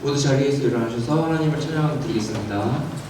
모두 자리에서 일어나셔서 하나님을 찬양 드리겠습니다.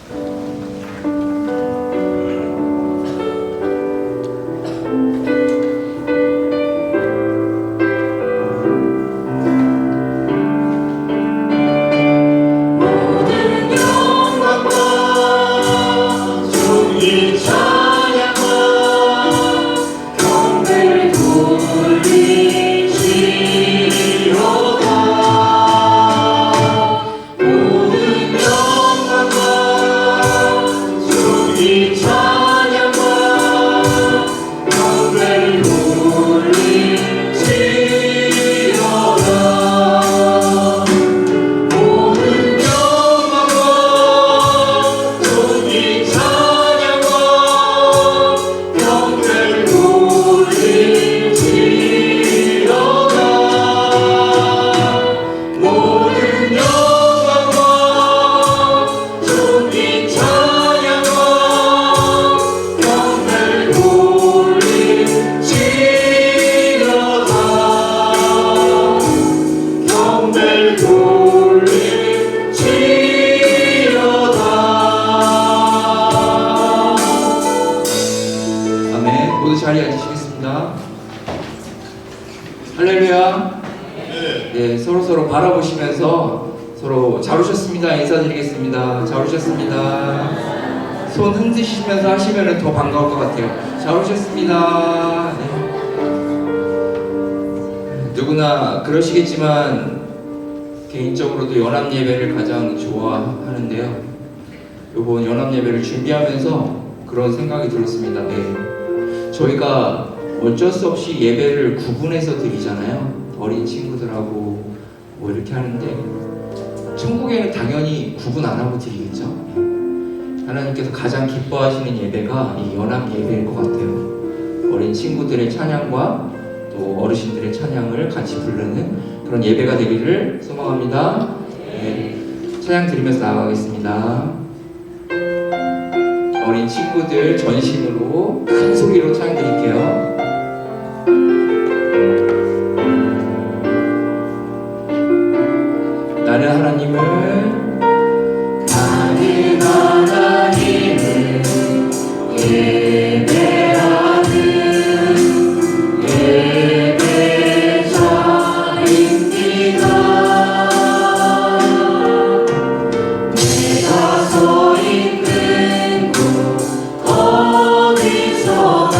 자리에 앉으시겠습니다. 할렐루야. 네, 서로 바라보시면서 서로 잘 오셨습니다 인사드리겠습니다. 잘 오셨습니다. 손 흔드시면서 하시면 더 반가울 것 같아요. 잘 오셨습니다. 네. 누구나 그러시겠지만 개인적으로도 연합 예배를 가장 좋아하는데요. 이번 연합 예배를 준비하면서 그런 생각이 들었습니다. 네. 저희가 어쩔 수 없이 예배를 구분해서 드리잖아요. 어린 친구들하고 뭐 이렇게 하는데 천국에는 당연히 구분 안 하고 드리겠죠. 하나님께서 가장 기뻐하시는 예배가 이 연합 예배일 것 같아요. 어린 친구들의 찬양과 또 어르신들의 찬양을 같이 부르는 그런 예배가 되기를 소망합니다. 네, 찬양 드리면서 나아가겠습니다. 어린 친구들 전심으로 큰 소리로 찬양 드릴게요. 나는 하나님을 예배하는 예배자입니다. 내가 서 있는 곳 어디서나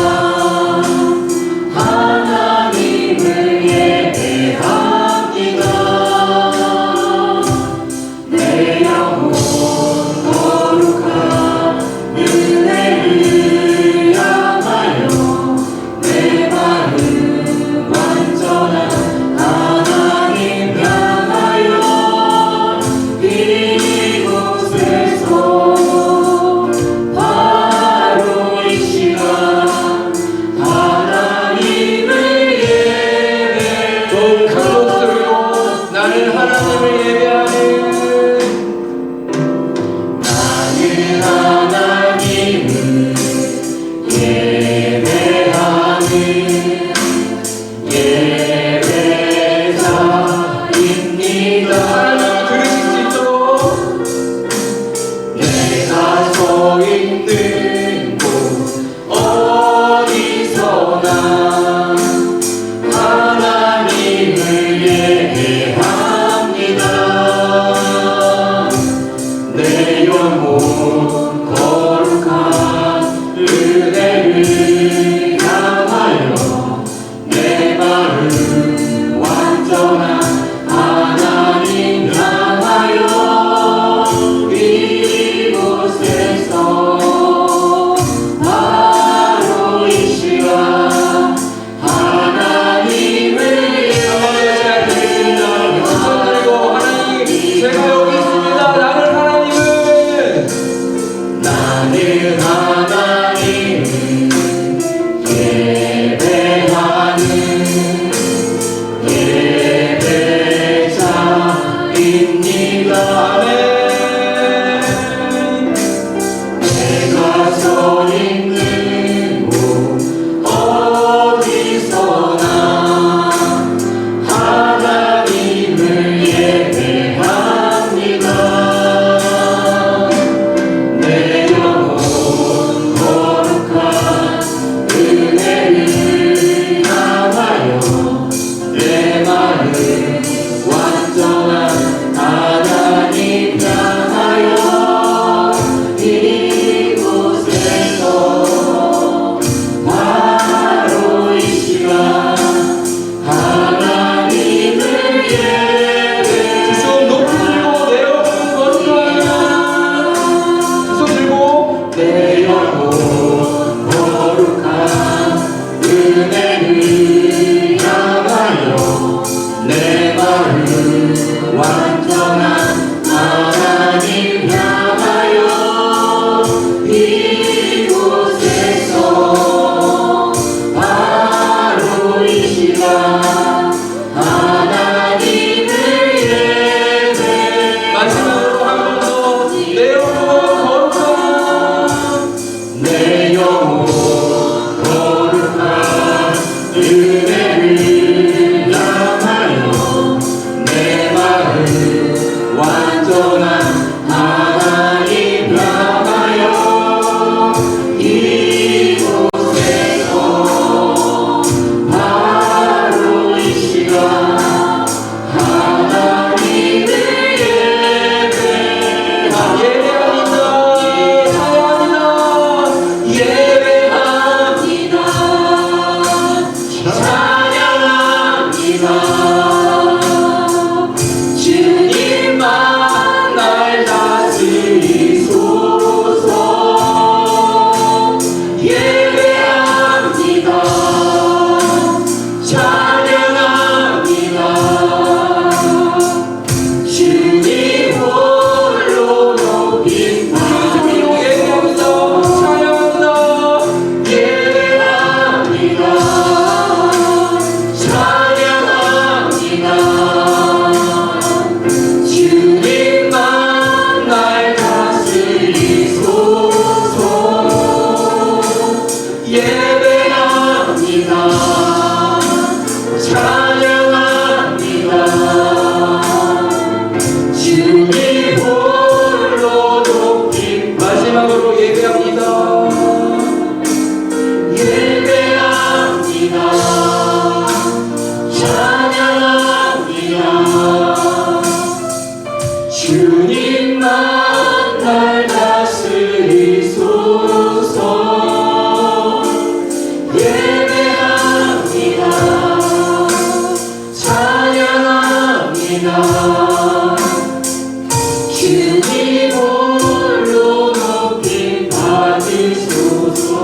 주님 홀로 높임 받으소서.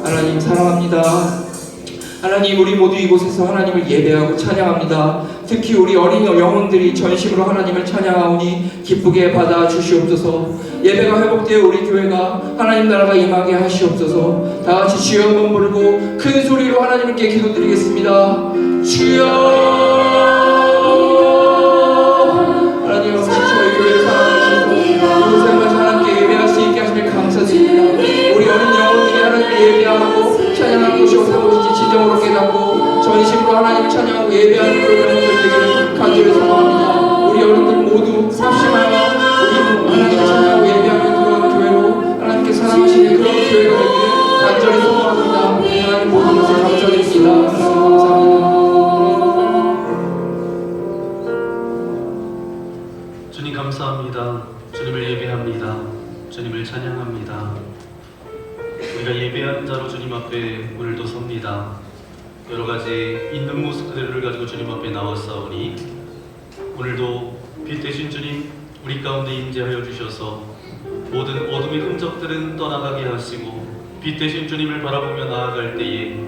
하나님 사랑합니다. 하나님, 우리 모두 이곳에서 하나님을 예배하고 찬양합니다. 특히 우리 어린 영혼들이 전심으로 하나님을 찬양하오니 기쁘게 받아 주시옵소서. 예배가 회복되어 우리 교회가 하나님 나라가 임하게 하시옵소서. 다 같이 주여 한번 부르고 큰 소리로 하나님께 기도드리겠습니다. 주여. 하나님 아버지, 저희 교회를 사랑하셔서 이곳에 하나님께 예배할 수 있게 하시니 감사드립니다. 우리 어린 영혼들이 하나님을 예배하고 찬양하는 것이 어떤 것인지 진정으로 깨닫고 전심으로 하나님을 찬양하고 예배하는 그런 영혼들 되기를 간절히 소망합니다. 우리 어른들 모두 합심하여 우리 하나님을 찬양하고 예배하는 그런 교회로 하나님께 사랑하시는 그런 교회가 되기를 간절히 소망합니다. 하나님 모든 것을 감사드립니다. 감사합니다. 주님 감사합니다. 주님을 예배합니다. 주님을 찬양합니다. 우리가 예배하는 자로 주님 앞에 오늘도 섭니다. 여러 가지 있는 모습 그대로를 가지고 주님 앞에 나왔사오니 오늘도 빛 되신 주님 우리 가운데 임재하여 주셔서 모든 어둠의 흔적들은 떠나가게 하시고 빛 되신 주님을 바라보며 나아갈 때에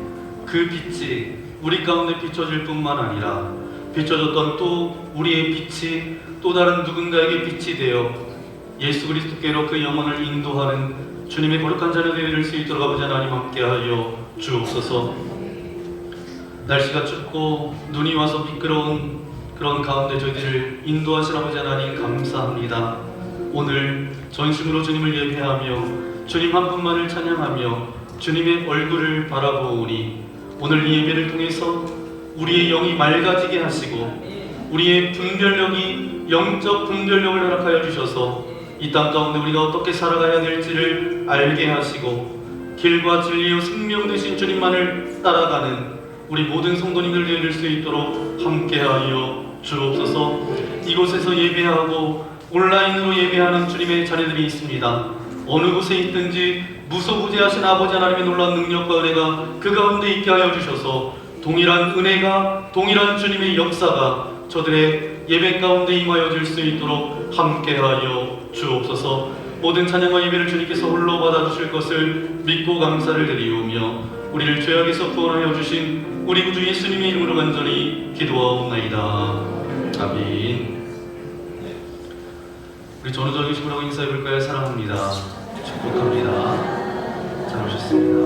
그 빛이 우리 가운데 비춰질 뿐만 아니라 비춰졌던 또 우리의 빛이 또 다른 누군가에게 빛이 되어 예수 그리스도께로 그 영혼을 인도하는 주님의 거룩한 자녀들이 될 수 있도록 아버지 하나님 함께하여 주옵소서. 날씨가 춥고 눈이 와서 미끄러운 그런 가운데 저희들을 인도하신 아버지 하나님 감사합니다. 오늘 전심으로 주님을 예배하며 주님 한 분만을 찬양하며 주님의 얼굴을 바라보오니 오늘 이 예배를 통해서 우리의 영이 맑아지게 하시고 우리의 분별력이 영적 분별력을 허락하여 주셔서 이 땅 가운데 우리가 어떻게 살아가야 될지를 알게 하시고 길과 진리요 생명 되신 주님만을 따라가는 우리 모든 성도님들 되어질 수 있도록 함께하여 주옵소서. 이곳에서 예배하고 온라인으로 예배하는 주님의 자녀들이 있습니다. 어느 곳에 있든지 무소부재하신 아버지 하나님의 놀라운 능력과 은혜가 그 가운데 있게 하여 주셔서 동일한 은혜가 동일한 주님의 역사가 저들의 예배 가운데 임하여 줄 수 있도록 함께하여 주옵소서. 모든 찬양과 예배를 주님께서 홀로 받아주실 것을 믿고 감사를 드리오며 우리를 죄악에서 구원하여 주신 우리 구주 예수님의 이름으로 간절히 기도하옵나이다. 아멘. 우리 전우적인 신부라고 인사해볼까요? 사랑합니다. 축복합니다. 잘 오셨습니다.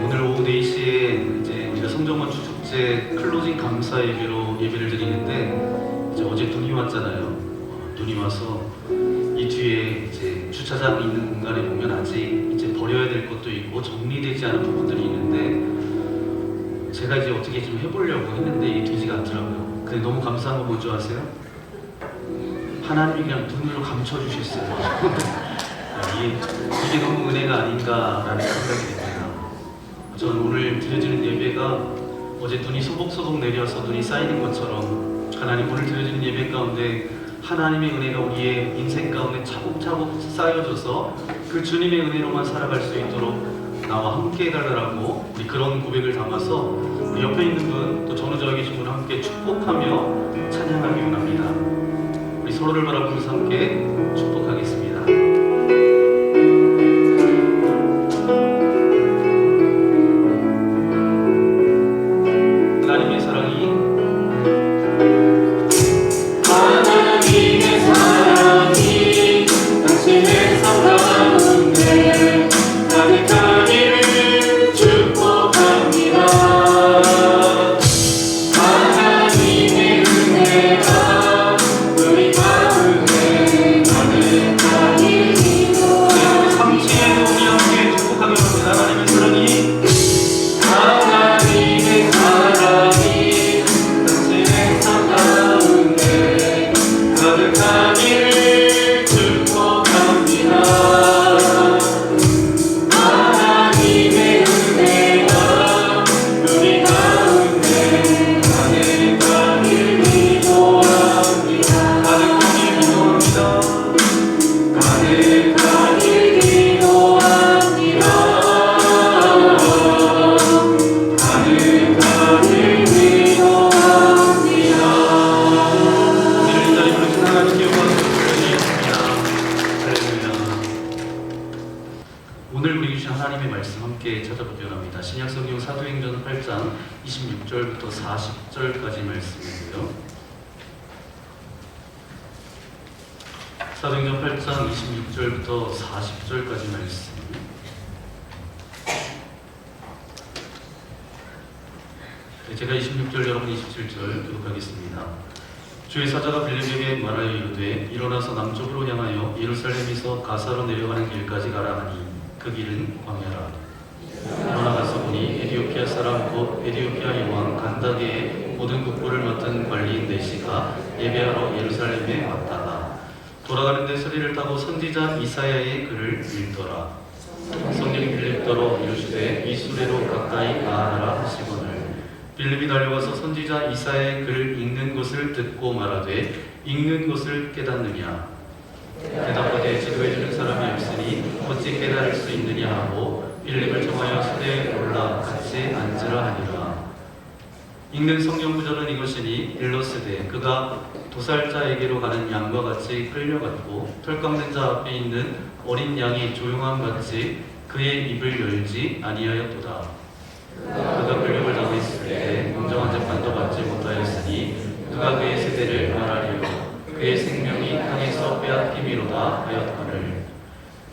오늘 오후 4시에 이제 우리가 성정원 주축제 클로징 감사 예배로 예배를 드리는데 이제 어제 눈이 왔잖아요. 눈이 와서 이 뒤에 이제 주차장 있는 공간에 보면 아직 이제 버려야 될 것도 있고 정리되지 않은 부분들이 있는데 제가 이제 어떻게 좀 해보려고 했는데 이게 되지가 않더라고요. 근데 너무 감사한 거 뭔지 아세요? 하나님이 그냥 눈으로 감춰주셨어요. 이게 너무 은혜가 아닌가라는 생각이 듭니다. 저는 오늘 드려지는 예배가 어제 눈이 소복소복 내려서 눈이 쌓이는 것처럼 하나님 오늘 드려지는 예배 가운데 하나님의 은혜가 우리의 인생 가운데 차곡차곡 쌓여져서 그 주님의 은혜로만 살아갈 수 있도록 나와 함께 해달라고 우리 그런 고백을 담아서 우리 옆에 있는 분 또 전우저에 계신 분을 함께 축복하며 찬양하기 원합니다. 우리 서로를 바라보면서 함께 축복하겠습니다. 우리 가운데 많은 26절부터 40절까지 말씀이고요. 사도행전 8장 26절부터 40절까지 말씀. 제가 26절, 여러분 27절 교독하겠습니다. 주의 사자가 빌립에게 말하여 이르되 일어나서 남쪽으로 향하여 예루살렘에서 가사로 내려가는 길까지 가라 하니 그 길은 광야라. 일어나 가서 보니 에디오피아 사람 곧 에디오피아 여왕 간다게의 모든 국부를 맡은 관리인 네시가 예배하러 예루살렘에 왔다가 돌아가는데 서리를 타고 선지자 이사야의 글을 읽더라. 성령이 빌립더러 이르시되 이 수레로 가까이 나아가라 하시거늘 빌립이 달려가서 선지자 이사야의 글을 읽는 것을 듣고 말하되 읽는 것을 깨닫느냐 대답하되 지도해주는 사람이 없으니 어찌 깨달을 수 있느냐 하고 빌립을 청하여 수레에 올라 같이 앉으라 하니라. 읽는 성경 구절은 이것이니 일러스되 그가 도살자에게로 가는 양과 같이 끌려갔고 털 깎는 자 앞에 있는 어린 양이 조용함 같이 그의 입을 열지 아니하였도다. 그가 끌려을 당했을 때 공정한 재판도 받지 못하였으니 누가 그의 세대를 말하리요 그의 생명이 땅에서 빼앗김이로다 하였거늘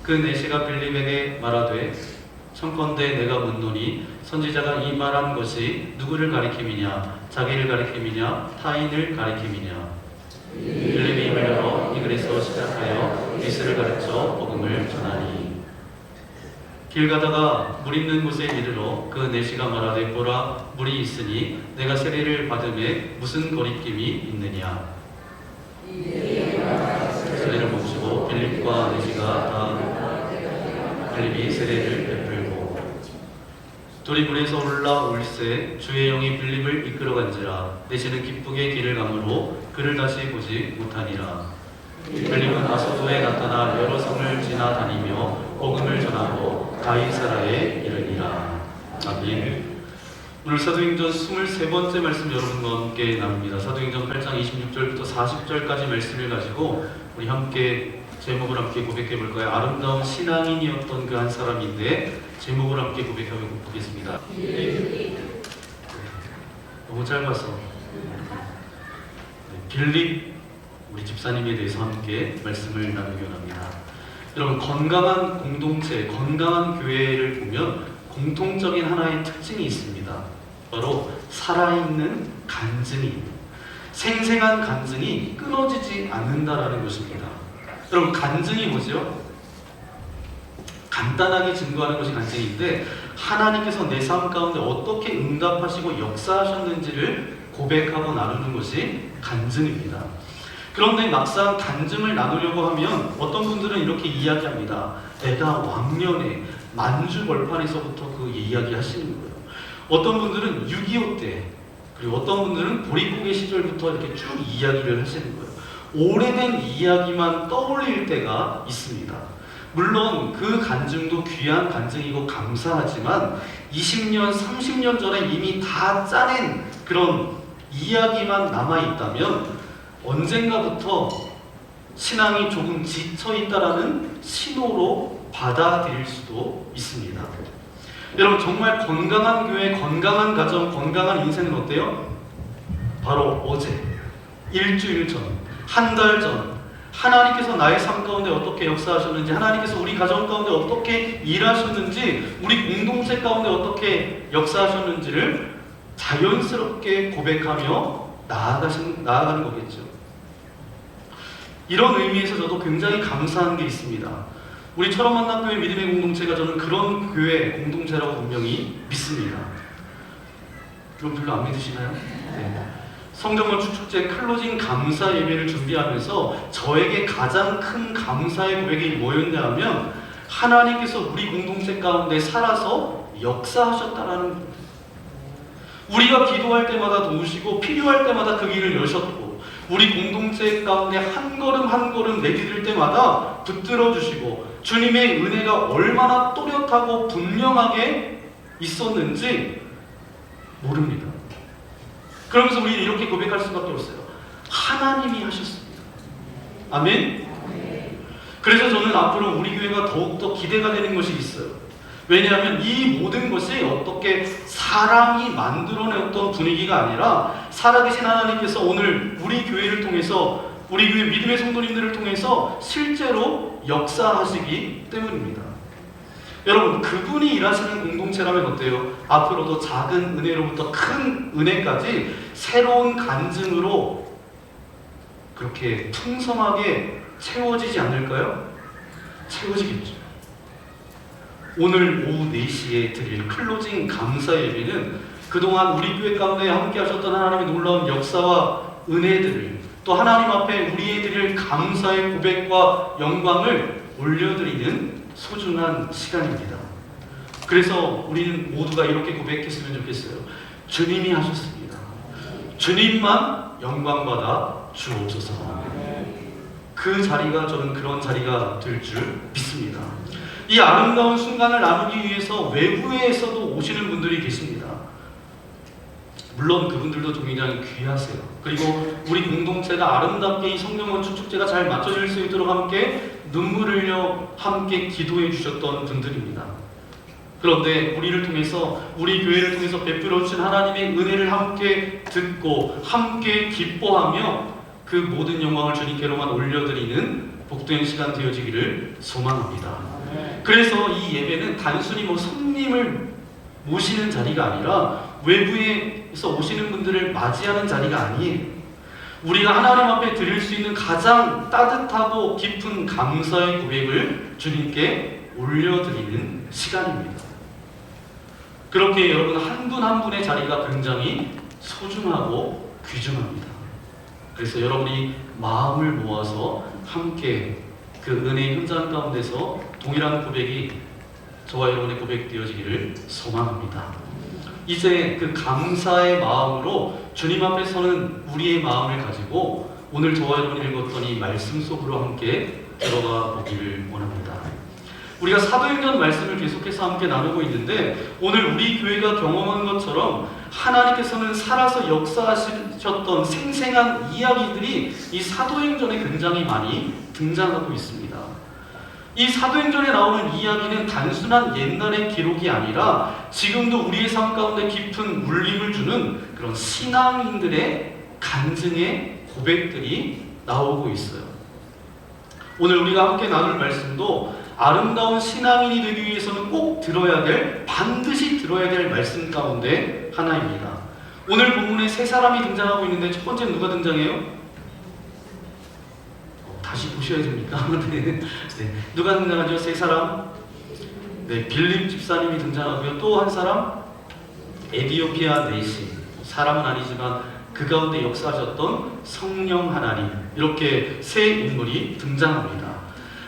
그 내시가 빌립에게 말하되 청컨대 내가 묻노니 선지자가 이 말한 것이 누구를 가리킴이냐 자기를 가리킴이냐 타인을 가리킴이냐 빌립이 입을 열어 이 글에서 시작하여 예수를 가르쳐 복음을 전하니 길 가다가 물 있는 곳에 이르러 그 내시가 말하되 보라 물이 있으니 내가 세례를 받음에 무슨 거리낌이 있느냐 세례를 멈추고 빌립과 내시가 다 빌립이 세례를 베풀고 둘이 물에서 올라올세 주의 영이 빌립을 이끌어간지라 내시는 기쁘게 길을 가므로 그를 다시 보지 못하니라. 빌립은 아소도에 나타나 여러 성을 지나다니며 복음을 전하고 가이사라에 이르니라. 아멘. 오늘 사도행전 23번째 말씀 여러분과 함께 나눕니다. 사도행전 8장 26절부터 40절까지 말씀을 가지고 우리 함께 제목을 함께 고백해 볼까요? 아름다운 신앙인이었던 그 한 사람인데 제목을 함께 고백해 보겠습니다. 너무 짧아서 빌립 우리 집사님에 대해서 함께 말씀을 나누기 원합니다. 여러분 건강한 공동체, 건강한 교회를 보면 공통적인 하나의 특징이 있습니다. 바로 살아있는 간증이, 생생한 간증이 끊어지지 않는다라는 것입니다. 여러분 간증이 뭐죠? 간단하게 증거하는 것이 간증인데 하나님께서 내 삶 가운데 어떻게 응답하시고 역사하셨는지를 고백하고 나누는 것이 간증입니다. 그런데 막상 간증을 나누려고 하면 어떤 분들은 이렇게 이야기합니다. 내가 왕년에 만주벌판에서부터 그 이야기 하시는 거예요. 어떤 분들은 6.25 때, 그리고 어떤 분들은 보릿고개 시절부터 이렇게 쭉 이야기를 하시는 거예요. 오래된 이야기만 떠올릴 때가 있습니다. 물론 그 간증도 귀한 간증이고 감사하지만 20년, 30년 전에 이미 다 짜낸 그런 이야기만 남아있다면 언젠가부터 신앙이 조금 지쳐있다라는 신호로 받아들일 수도 있습니다. 여러분 정말 건강한 교회, 건강한 가정, 건강한 인생은 어때요? 바로 어제, 일주일 전, 한 달 전 하나님께서 나의 삶 가운데 어떻게 역사하셨는지, 하나님께서 우리 가정 가운데 어떻게 일하셨는지, 우리 공동체 가운데 어떻게 역사하셨는지를 자연스럽게 고백하며 나아가는 거겠죠. 이런 의미에서 저도 굉장히 감사한 게 있습니다. 우리 철원만남교회 믿음의 공동체가 저는 그런 교회 공동체라고 분명히 믿습니다. 그럼 별로 안 믿으시나요? 네. 성경을 축축제 클로징 감사 예배를 준비하면서 저에게 가장 큰 감사의 고백이 뭐였냐 하면 하나님께서 우리 공동체 가운데 살아서 역사하셨다라는 거예요. 우리가 기도할 때마다 도우시고 필요할 때마다 그 길을 여셨고 우리 공동체 가운데 한 걸음 한 걸음 내디딜 때마다 붙들어 주시고 주님의 은혜가 얼마나 또렷하고 분명하게 있었는지 모릅니다. 그러면서 우리는 이렇게 고백할 수밖에 없어요. 하나님이 하셨습니다. 아멘? 그래서 저는 앞으로 우리 교회가 더욱더 기대가 되는 것이 있어요. 왜냐하면 이 모든 것이 어떻게 사람이 만들어내었던 분위기가 아니라 살아계신 하나님께서 오늘 우리 교회를 통해서, 우리 교회 믿음의 성도님들을 통해서 실제로 역사하시기 때문입니다. 여러분, 그분이 일하시는 공동체라면 어때요? 앞으로도 작은 은혜로부터 큰 은혜까지 새로운 간증으로 그렇게 풍성하게 채워지지 않을까요? 채워지겠죠. 오늘 오후 4시에 드릴 클로징 감사 예배는 그동안 우리 교회 가운데 함께 하셨던 하나님의 놀라운 역사와 은혜들을, 또 하나님 앞에 우리의 드릴 감사의 고백과 영광을 올려드리는 소중한 시간입니다. 그래서 우리는 모두가 이렇게 고백했으면 좋겠어요. 주님이 하셨습니다. 주님만 영광받아 주옵소서. 그 자리가, 저는 그런 자리가 될 줄 믿습니다. 이 아름다운 순간을 나누기 위해서 외부에서도 오시는 분들이 계십니다. 물론 그분들도 굉장히 귀하세요. 그리고 우리 공동체가 아름답게 이 성경원축 축제가 잘 맞춰질 수 있도록 함께 눈물을 흘려 함께 기도해 주셨던 분들입니다. 그런데 우리를 통해서, 우리 교회를 통해서 베풀어 주신 하나님의 은혜를 함께 듣고 함께 기뻐하며 그 모든 영광을 주님께로만 올려드리는 복된 시간 되어지기를 소망합니다. 그래서 이 예배는 단순히 손님을 모시는 자리가 아니라 외부에서 오시는 분들을 맞이하는 자리가 아니에요. 우리가 하나님 앞에 드릴 수 있는 가장 따뜻하고 깊은 감사의 고백을 주님께 올려드리는 시간입니다. 그렇게 여러분 한 분 한 분의 자리가 굉장히 소중하고 귀중합니다. 그래서 여러분이 마음을 모아서 함께 그 은혜의 현장 가운데서 동일한 고백이 저와 여러분의 고백 되어지기를 소망합니다. 이제 그 감사의 마음으로 주님 앞에 서는 우리의 마음을 가지고 오늘 저와 여러분이 읽었던 이 말씀 속으로 함께 들어가 보기를 원합니다. 우리가 사도행전 말씀을 계속해서 함께 나누고 있는데, 오늘 우리 교회가 경험한 것처럼 하나님께서는 살아서 역사하셨던 생생한 이야기들이 이 사도행전에 굉장히 많이 등장하고 있습니다. 이 사도행전에 나오는 이야기는 단순한 옛날의 기록이 아니라 지금도 우리의 삶 가운데 깊은 울림을 주는 그런 신앙인들의 간증의 고백들이 나오고 있어요. 오늘 우리가 함께 나눌 말씀도 아름다운 신앙인이 되기 위해서는 꼭 들어야 될, 반드시 들어야 될 말씀 가운데 하나입니다. 오늘 본문에 세 사람이 등장하고 있는데 첫 번째는 누가 등장해요? 다시 보셔야 됩니까? 네. 누가 등장하죠? 세 사람? 네, 빌립 집사님이 등장하고요. 또 한 사람? 에디오피아 네시. 사람은 아니지만 그 가운데 역사하셨던 성령 하나님. 이렇게 세 인물이 등장합니다.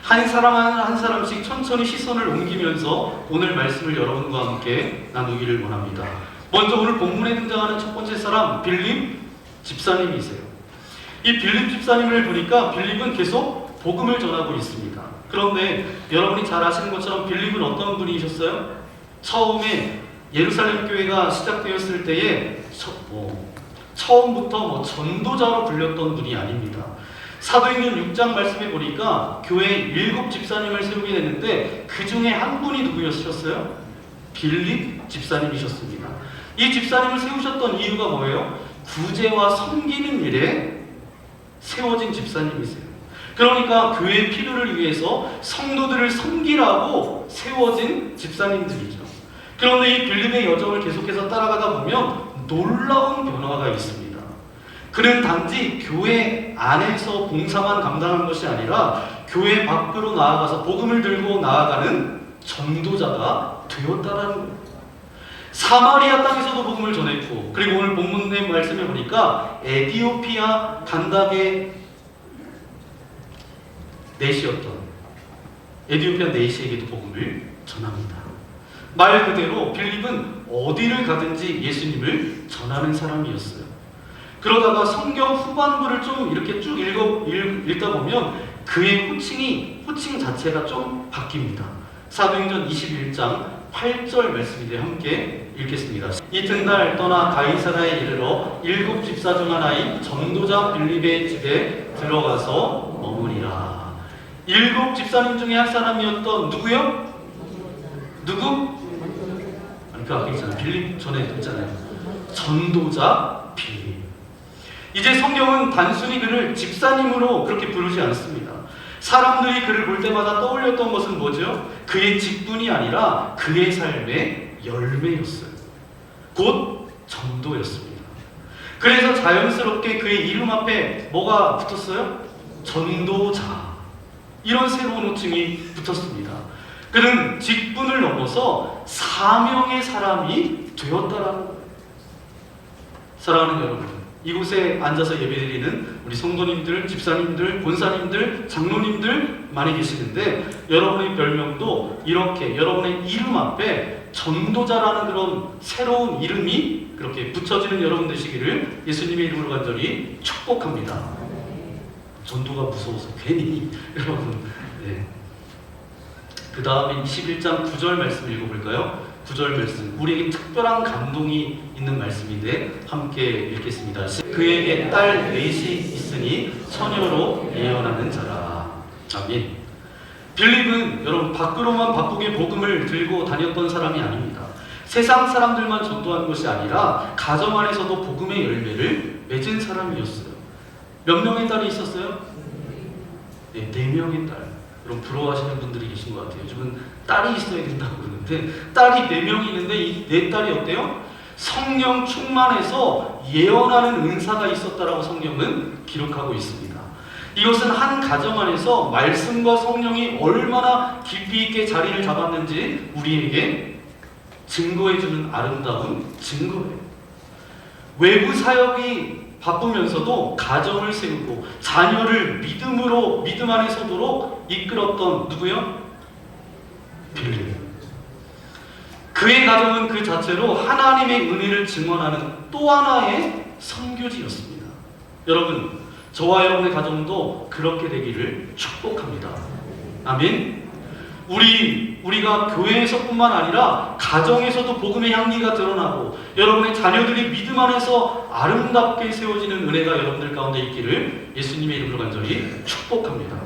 한 사람 한 사람씩 천천히 시선을 옮기면서 오늘 말씀을 여러분과 함께 나누기를 원합니다. 먼저 오늘 본문에 등장하는 첫 번째 사람, 빌립 집사님이세요. 이 빌립 집사님을 보니까 빌립은 계속 복음을 전하고 있습니다. 그런데 여러분이 잘 아시는 것처럼 빌립은 어떤 분이셨어요? 처음에 예루살렘 교회가 시작되었을 때에 처음부터 전도자로 불렸던 분이 아닙니다. 사도행전 6장 말씀에 보니까 교회 7 집사님을 세우게 됐는데 그 중에 한 분이 누구였었어요? 빌립 집사님이셨습니다. 이 집사님을 세우셨던 이유가 뭐예요? 구제와 섬기는 일에 세워진 집사님이세요. 그러니까 교회의 필요를 위해서 성도들을 섬기라고 세워진 집사님들이죠. 그런데 이 빌립의 여정을 계속해서 따라가다 보면 놀라운 변화가 있습니다. 그는 단지 교회 안에서 봉사만 감당한 것이 아니라 교회 밖으로 나아가서 복음을 들고 나아가는 전도자가 되었다라는 거예요. 사마리아 땅에서도 복음을 전했고, 그리고 오늘 본문의 말씀에 보니까 에디오피아 간닥의 내시였던 에디오피아 내시에게도 복음을 전합니다. 말 그대로 빌립은 어디를 가든지 예수님을 전하는 사람이었어요. 그러다가 성경 후반부를 좀 이렇게 쭉 읽다 보면 그의 호칭 자체가 좀 바뀝니다. 사도행전 21장 8절 말씀인데 함께 읽겠습니다. 이튿날 떠나 가이사라에 이르러 7 집사 중 하나인 전도자 빌립의 집에 들어가서 머무리라. 7 집사님 중에 한 사람이었던 누구요? 누구? 아니 그 앞에 있잖아요. 빌립 전에 있잖아요. 전도자 빌립. 이제 성경은 단순히 그를 집사님으로 그렇게 부르지 않습니다. 사람들이 그를 볼 때마다 떠올렸던 것은 뭐죠? 그의 직분이 아니라 그의 삶의 열매였어요. 곧 전도였습니다. 그래서 자연스럽게 그의 이름 앞에 뭐가 붙었어요? 전도자. 이런 새로운 호칭이 붙었습니다. 그는 직분을 넘어서 사명의 사람이 되었다라는 거예요. 사랑하는 여러분, 이곳에 앉아서 예배드리는 우리 성도님들, 집사님들, 권사님들, 장로님들 많이 계시는데 여러분의 별명도 이렇게 여러분의 이름 앞에 전도자라는 그런 새로운 이름이 그렇게 붙여지는 여러분 되시기를 예수님의 이름으로 간절히 축복합니다. 전도가 무서워서 괜히 여러분. 네. 그 다음에 21장 9절 말씀 읽어볼까요? 9절 말씀, 우리에게 특별한 감동이 있는 말씀인데 함께 읽겠습니다. 그에게 딸 넷이 있으니 처녀로 예언하는 자라. 아멘. 빌립은 여러분 밖으로만 바쁘게 복음을 들고 다녔던 사람이 아닙니다. 세상 사람들만 전도하는 것이 아니라 가정 안에서도 복음의 열매를 맺은 사람이었어요. 몇 명의 딸이 있었어요? 네, 4명의 딸. 여러분 부러워하시는 분들이 계신 것 같아요. 요즘은 딸이 있어야 된다고 그러는데 딸이 4명이 있는데 이 4딸이 어때요? 성령 충만해서 예언하는 은사가 있었다라고 성경은 기록하고 있습니다. 이것은 한 가정 안에서 말씀과 성령이 얼마나 깊이 있게 자리를 잡았는지 우리에게 증거해주는 아름다운 증거예요. 외부 사역이 바쁘면서도 가정을 세우고 자녀를 믿음 안에 서도록 이끌었던 누구요? 빌립. 그의 가정은 그 자체로 하나님의 은혜를 증언하는 또 하나의 선교지였습니다. 여러분, 저와 여러분의 가정도 그렇게 되기를 축복합니다. 아멘. 우리가 교회에서뿐만 아니라 가정에서도 복음의 향기가 드러나고 여러분의 자녀들이 믿음 안에서 아름답게 세워지는 은혜가 여러분들 가운데 있기를 예수님의 이름으로 간절히 축복합니다.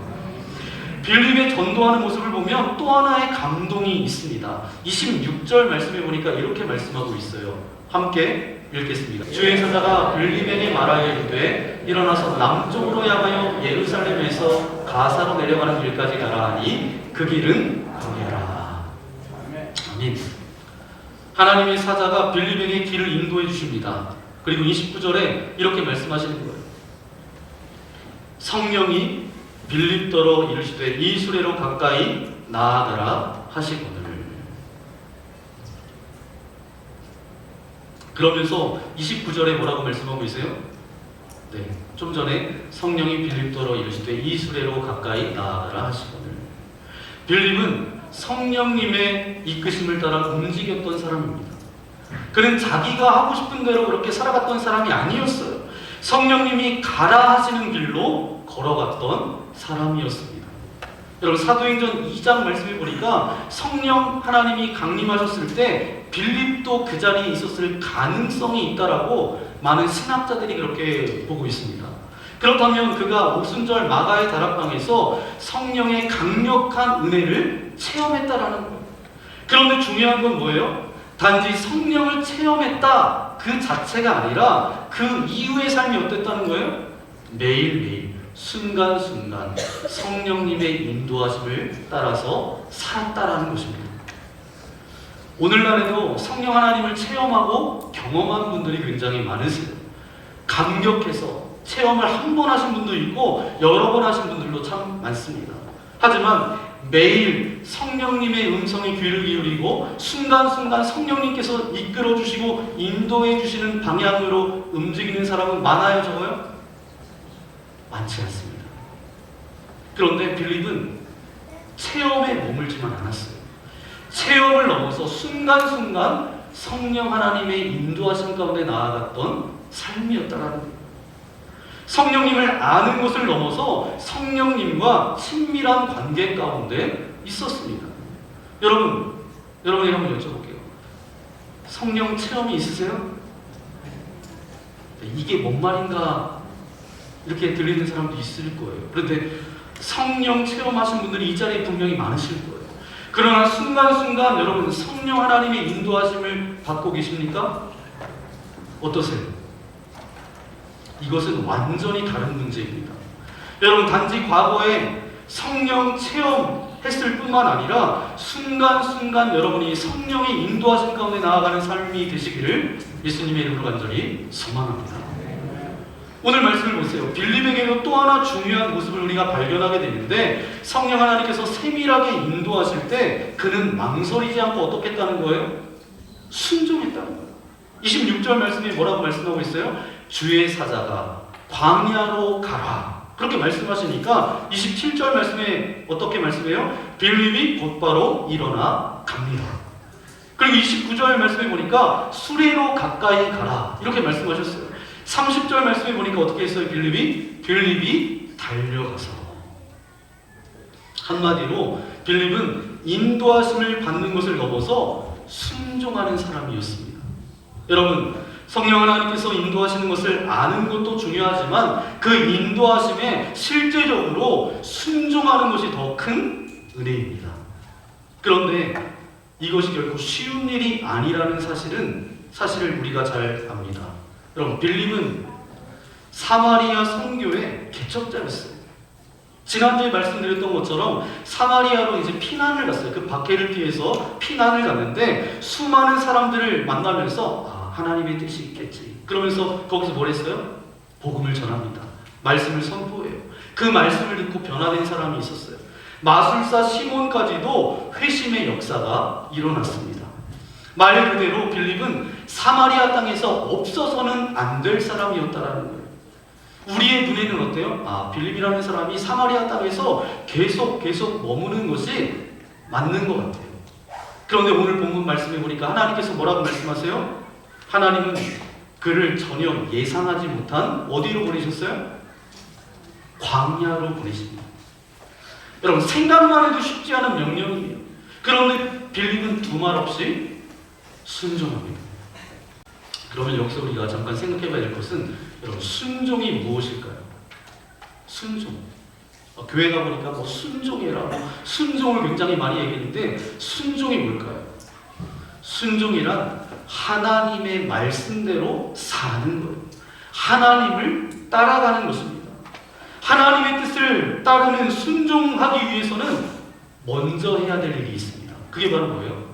빌립의 전도하는 모습을 보면 또 하나의 감동이 있습니다. 26절 말씀해 보니까 이렇게 말씀하고 있어요. 함께 읽겠습니다. 주의 사자가 빌립에게 말하여 이르되 일어나서 남쪽으로 향하여 예루살렘에서 가사로 내려가는 길까지 가라 하니 그 길은 광야라. 아멘. 하나님의 사자가 빌립에게 길을 인도해 주십니다. 그리고 29절에 이렇게 말씀하시는 거예요. 성령이 빌립더러 이르시되 이 수레로 가까이 나아가라 하시거늘. 그러면서 29절에 뭐라고 말씀하고 있어요? 네, 좀 전에 성령이 빌립더러 이르시되 이 수레로 가까이 나아가라 하시거늘. 빌립은 성령님의 이끄심을 따라 움직였던 사람입니다. 그는 자기가 하고 싶은 대로 그렇게 살아갔던 사람이 아니었어요. 성령님이 가라 하시는 길로 걸어갔던 사람이었습니다. 여러분 사도행전 2장 말씀해 보니까 성령 하나님이 강림하셨을 때 빌립도 그 자리에 있었을 가능성이 있다라고 많은 신학자들이 그렇게 보고 있습니다. 그렇다면 그가 오순절 마가의 다락방에서 성령의 강력한 은혜를 체험했다라는 거예요. 그런데 중요한 건 뭐예요? 단지 성령을 체험했다 그 자체가 아니라 그 이후의 삶이 어땠다는 거예요? 매일매일 순간순간 성령님의 인도하심을 따라서 살았다라는 것입니다. 오늘날에도 성령 하나님을 체험하고 경험한 분들이 굉장히 많으세요. 감격해서 체험을 한 번 하신 분도 있고 여러 번 하신 분들도 참 많습니다. 하지만 매일 성령님의 음성에 귀를 기울이고 순간순간 성령님께서 이끌어주시고 인도해주시는 방향으로 움직이는 사람은 많아요, 적어요? 많지 않습니다. 그런데 빌립은 체험에 머물지만 않았어요. 체험을 넘어서 순간순간 성령 하나님의 인도하심 가운데 나아갔던 삶이었다라는 거예요. 성령님을 아는 것을 넘어서 성령님과 친밀한 관계 가운데 있었습니다. 여러분에게 한번 여쭤볼게요. 성령 체험이 있으세요? 이게 뭔 말인가 이렇게 들리는 사람도 있을 거예요. 그런데 성령 체험하신 분들이 이 자리에 분명히 많으실 거예요. 그러나 순간순간 여러분 성령 하나님의 인도하심을 받고 계십니까? 어떠세요? 이것은 완전히 다른 문제입니다. 여러분 단지 과거에 성령 체험했을 뿐만 아니라 순간순간 여러분이 성령의 인도하심 가운데 나아가는 삶이 되시기를 예수님의 이름으로 간절히 소망합니다. 오늘 말씀을 보세요. 빌립에게도 또 하나 중요한 모습을 우리가 발견하게 되는데 성령 하나님께서 세밀하게 인도하실 때 그는 망설이지 않고 어떻게 했다는 거예요? 순종했다는 거예요. 26절 말씀에 뭐라고 말씀하고 있어요? 주의 사자가 광야로 가라. 그렇게 말씀하시니까 27절 말씀에 어떻게 말씀해요? 빌립이 곧바로 일어나 갑니다. 그리고 29절 말씀에 보니까 수레로 가까이 가라. 이렇게 말씀하셨어요. 30절 말씀에 보니까 어떻게 했어요? 빌립이 달려가서. 한마디로 빌립은 인도하심을 받는 것을 넘어서 순종하는 사람이었습니다. 여러분 성령 하나님께서 인도하시는 것을 아는 것도 중요하지만 그 인도하심에 실제적으로 순종하는 것이 더 큰 은혜입니다. 그런데 이것이 결코 쉬운 일이 아니라는 사실을 우리가 잘 압니다. 여러분 빌립은 사마리아 선교의 개척자였어요. 지난주에 말씀드렸던 것처럼 사마리아로 이제 피난을 갔어요. 그 박해를 피해서 피난을 갔는데 수많은 사람들을 만나면서 하나님의 뜻이 있겠지. 그러면서 거기서 뭘 했어요? 복음을 전합니다. 말씀을 선포해요. 그 말씀을 듣고 변화된 사람이 있었어요. 마술사 시몬까지도 회심의 역사가 일어났습니다. 말 그대로 빌립은 사마리아 땅에서 없어서는 안 될 사람이었다라는 거예요. 우리의 눈에는 어때요? 빌립이라는 사람이 사마리아 땅에서 계속 머무는 것이 맞는 것 같아요. 그런데 오늘 본문 말씀해 보니까 하나님께서 뭐라고 말씀하세요? 하나님은 그를 전혀 예상하지 못한 어디로 보내셨어요? 광야로 보내십니다. 여러분 생각만 해도 쉽지 않은 명령이에요. 그런데 빌립은 두말 없이 순종합니다. 그러면 여기서 우리가 잠깐 생각해 봐야 될 것은 여러분 순종이 무엇일까요? 순종. 교회 가보니까 순종해라. 순종을 굉장히 많이 얘기했는데 순종이 뭘까요? 순종이란 하나님의 말씀대로 사는 거예요. 하나님을 따라가는 것입니다. 하나님의 뜻을 따르는 순종하기 위해서는 먼저 해야 될 일이 있습니다. 그게 바로 뭐예요?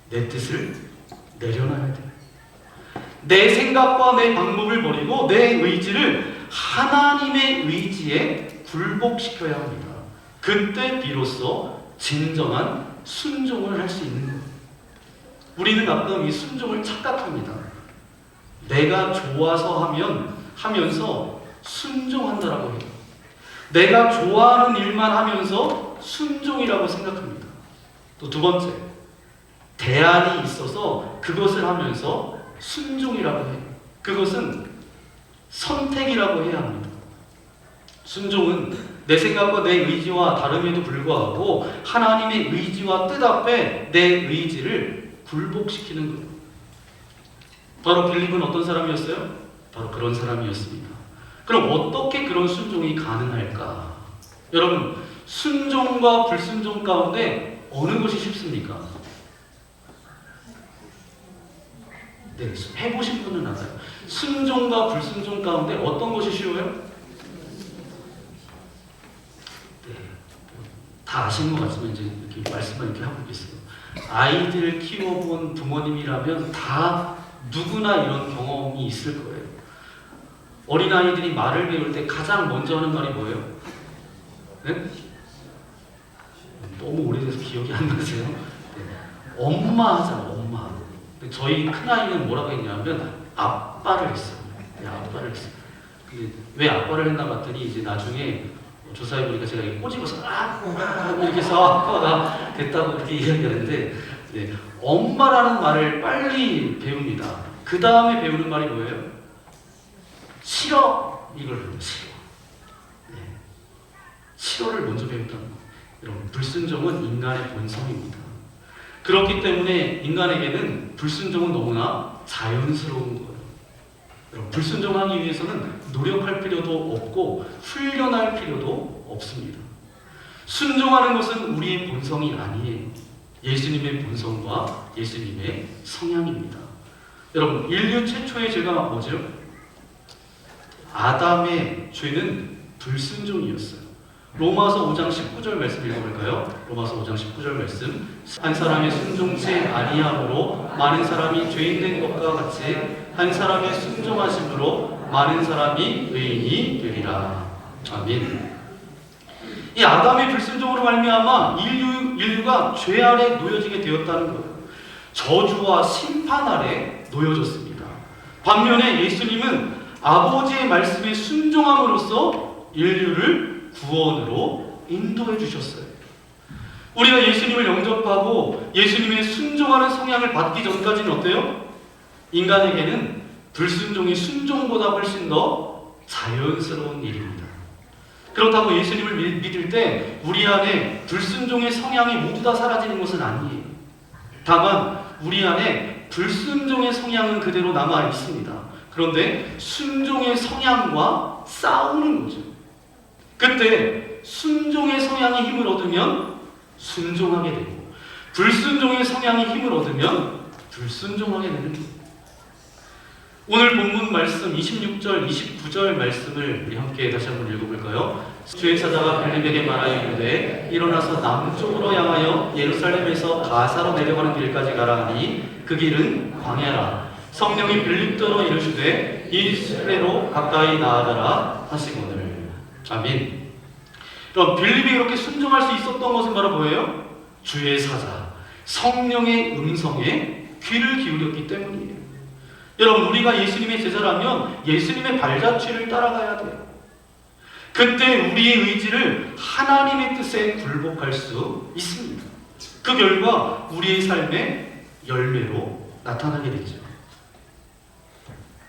내 뜻을 내려놔야 돼요. 내 생각과 내 방법을 버리고 내 의지를 하나님의 의지에 굴복시켜야 합니다. 그때 비로소 진정한 순종을 할 수 있는 거예요. 우리는 가끔 이 순종을 착각합니다. 내가 좋아서 하면서 순종한다라고 해요. 내가 좋아하는 일만 하면서 순종이라고 생각합니다. 또 두 번째, 대안이 있어서 그것을 하면서 순종이라고 해요. 그것은 선택이라고 해야 합니다. 순종은 내 생각과 내 의지와 다름에도 불구하고 하나님의 의지와 뜻 앞에 내 의지를 굴복시키는 거예요. 바로 빌립은 어떤 사람이었어요? 바로 그런 사람이었습니다. 그럼 어떻게 그런 순종이 가능할까? 여러분, 순종과 불순종 가운데 어느 것이 쉽습니까? 네, 해보신 분은 알아요. 순종과 불순종 가운데 어떤 것이 쉬워요? 네, 다 아시는 것 같지만 이제 이렇게 말씀만 이렇게 하고 있겠어요. 아이들을 키워본 부모님이라면 다 누구나 이런 경험이 있을 거예요. 어린아이들이 말을 배울 때 가장 먼저 하는 말이 뭐예요? 네? 너무 오래돼서 기억이 안 나세요? 네. 엄마 하잖아요, 엄마. 근데 저희 큰아이는 뭐라고 했냐면 아빠를 했어요. 네, 아빠를 했어요. 왜 아빠를 했나 봤더니 이제 나중에 조사해보니까 제가 꼬집어서 이렇게 해서 아빠가 됐다고 그렇게 이야기하는데 네, 엄마라는 말을 빨리 배웁니다. 그 다음에 배우는 말이 뭐예요? 싫어! 이걸 배워요. 싫어. 네. 싫어를 먼저 배운다는 거. 여러분, 불순종은 인간의 본성입니다. 그렇기 때문에 인간에게는 불순종은 너무나 자연스러운 거예요. 여러분, 불순종하기 위해서는 노력할 필요도 없고 훈련할 필요도 없습니다. 순종하는 것은 우리의 본성이 아니에요. 예수님의 본성과 예수님의 성향입니다. 여러분, 인류 최초의 죄가 뭐죠? 아담의 죄는 불순종이었어요. 로마서 5장 19절 말씀 읽어볼까요? 로마서 5장 19절 말씀. 한 사람의 순종치 아니함으로 많은 사람이 죄인된 것과 같이 한 사람의 순종하심으로 많은 사람이 의인이 되리라. 아멘. 이 아담의 불순종으로 말미암아 인류가 죄 아래 놓여지게 되었다는 것, 저주와 심판 아래 놓여졌습니다. 반면에 예수님은 아버지의 말씀에 순종함으로써 인류를 구원으로 인도해 주셨어요. 우리가 예수님을 영접하고 예수님의 순종하는 성향을 받기 전까지는 어때요? 인간에게는 불순종이 순종보다 훨씬 더 자연스러운 일입니다. 그렇다고 예수님을 믿을 때 우리 안에 불순종의 성향이 모두 다 사라지는 것은 아니에요. 다만 우리 안에 불순종의 성향은 그대로 남아 있습니다. 그런데 순종의 성향과 싸우는 거죠. 그때 순종의 성향이 힘을 얻으면 순종하게 되고, 불순종의 성향이 힘을 얻으면 불순종하게 되는 거예요. 오늘 본문 말씀 26절, 29절 말씀을 우리 함께 다시 한번 읽어볼까요? 주의 사자가 빌립에게 말하여 이르되 일어나서 남쪽으로 향하여 예루살렘에서 가사로 내려가는 길까지 가라 하니 그 길은 광야라. 성령이 빌립더러 이르시되 이 수레로 가까이 나아가라 하시거늘. 아멘. 그럼 빌립이 이렇게 순종할 수 있었던 것은 바로 뭐예요? 주의 사자, 성령의 음성에 귀를 기울였기 때문이에요. 여러분, 우리가 예수님의 제자라면 예수님의 발자취를 따라가야 돼요. 그때 우리의 의지를 하나님의 뜻에 굴복할 수 있습니다. 그 결과 우리의 삶의 열매로 나타나게 되죠.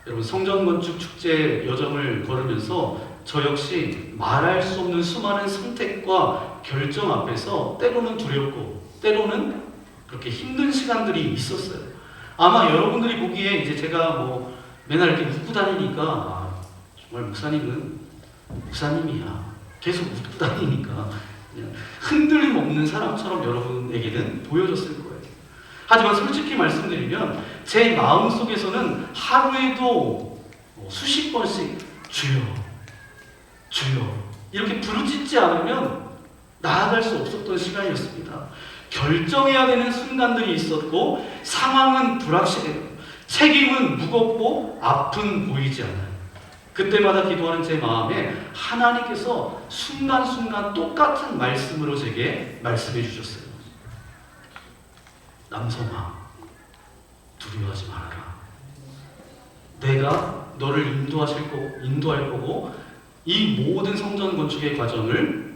여러분, 성전 건축 축제 여정을 걸으면서 저 역시 말할 수 없는 수많은 선택과 결정 앞에서 때로는 두렵고 때로는 그렇게 힘든 시간들이 있었어요. 아마 여러분들이 보기에 이제 제가 뭐 맨날 이렇게 웃고 다니니까 정말 목사님은 목사님이야, 계속 웃고 다니니까 그냥 흔들림 없는 사람처럼 여러분에게는 보여졌을 거예요. 하지만 솔직히 말씀드리면 제 마음속에서는 하루에도 수십 번씩 주여 주여 이렇게 부르짖지 않으면 나아갈 수 없었던 시간이었습니다. 결정해야 되는 순간들이 있었고 상황은 불확실해요. 책임은 무겁고 앞은 보이지 않아요. 그때마다 기도하는 제 마음에 하나님께서 순간순간 똑같은 말씀으로 제게 말씀해 주셨어요. 남성아, 두려워하지 말아라. 내가 너를 인도할 거고 이 모든 성전 건축의 과정을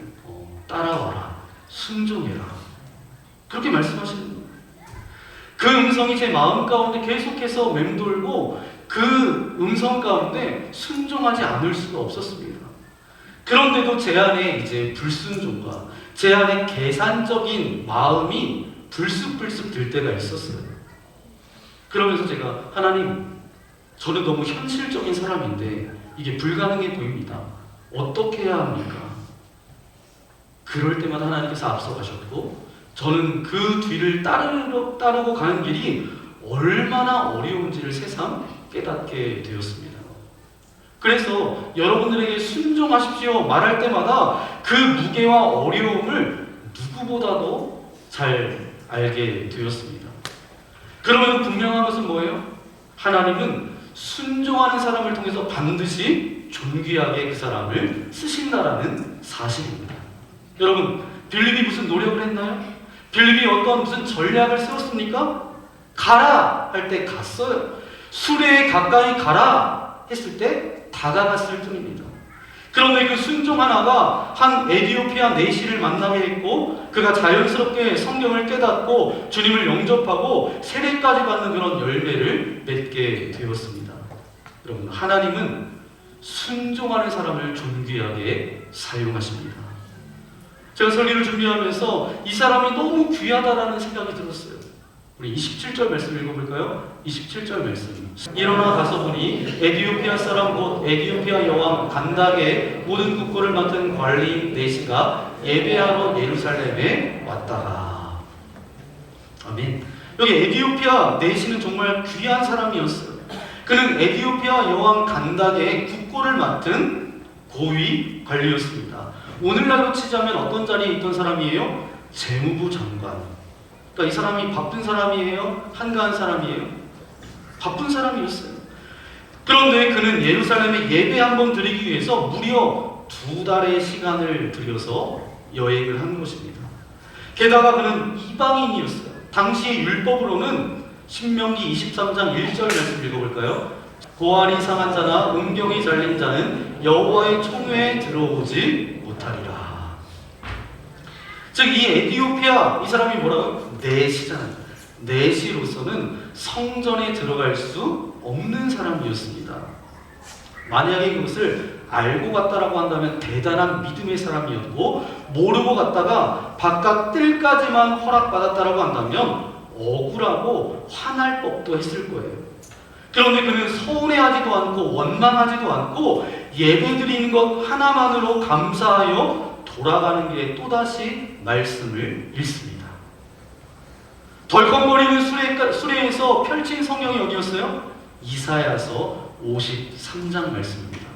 따라와라. 순종해라. 그렇게 말씀하시는 거예요. 그 음성이 제 마음 가운데 계속해서 맴돌고 그 음성 가운데 순종하지 않을 수가 없었습니다. 그런데도 제 안에 이제 불순종과 제 안에 계산적인 마음이 불쑥불쑥 들 때가 있었어요. 그러면서 제가 하나님, 저는 너무 현실적인 사람인데 이게 불가능해 보입니다. 어떻게 해야 합니까? 그럴 때마다 하나님께서 앞서가셨고 저는 그 뒤를 따르고 가는 길이 얼마나 어려운지를 새삼 깨닫게 되었습니다. 그래서 여러분들에게 순종하십시오 말할 때마다 그 무게와 어려움을 누구보다도 잘 알게 되었습니다. 그러면 분명한 것은 뭐예요? 하나님은 순종하는 사람을 통해서 반드시 존귀하게 그 사람을 쓰신다라는 사실입니다. 여러분, 빌립이 무슨 노력을 했나요? 빌립이 어떤 무슨 전략을 세웠습니까? 가라 할 때 갔어요. 수레에 가까이 가라 했을 때 다가갔을 뿐입니다. 그런데 그 순종 하나가 한 에디오피아 내시를 만나게 했고 그가 자연스럽게 성경을 깨닫고 주님을 영접하고 세례까지 받는 그런 열매를 맺게 되었습니다. 여러분, 하나님은 순종하는 사람을 존귀하게 사용하십니다. 제가 설교를 준비하면서 이 사람이 너무 귀하다라는 생각이 들었어요. 우리 27절 말씀 읽어볼까요? 27절 말씀. 일어나 가서 보니 에디오피아 사람 곧 에디오피아 여왕 간닥의 모든 국고를 맡은 관리인 내시가 예배하러 예루살렘에 왔다가. 아멘. 여기 에디오피아 내시는 정말 귀한 사람이었어요. 그는 에디오피아 여왕 간닥의 국고를 맡은 고위 관리였습니다. 오늘날로 치자면 어떤 자리에 있던 사람이에요? 재무부 장관. 그러니까 이 사람이 바쁜 사람이에요? 한가한 사람이에요? 바쁜 사람이었어요. 그런데 그는 예루살렘에 예배 한번 드리기 위해서 무려 2달의 시간을 들여서 여행을 한 것입니다. 게다가 그는 이방인이었어요. 당시의 율법으로는 신명기 23장 1절 말씀 읽어볼까요? 고아리 상한 자나 음경이 잘린 자는 여호와의 총회에 들어오지 못하리라. 즉 이 에디오피아 이 사람이 뭐라고요? 내시잖아요. 내시로서는 성전에 들어갈 수 없는 사람이었습니다. 만약에 그것을 알고 갔다라고 한다면 대단한 믿음의 사람이었고, 모르고 갔다가 바깥 뜰까지만 허락받았다라고 한다면 억울하고 화날 법도 했을 거예요. 그런데 그는 서운해하지도 않고 원망하지도 않고 예배드리는 것 하나만으로 감사하여 돌아가는 길에 또다시 말씀을 읽습니다. 덜컹거리는 수레에서 펼친 성경이 어디였어요? 이사야서 53장 말씀입니다.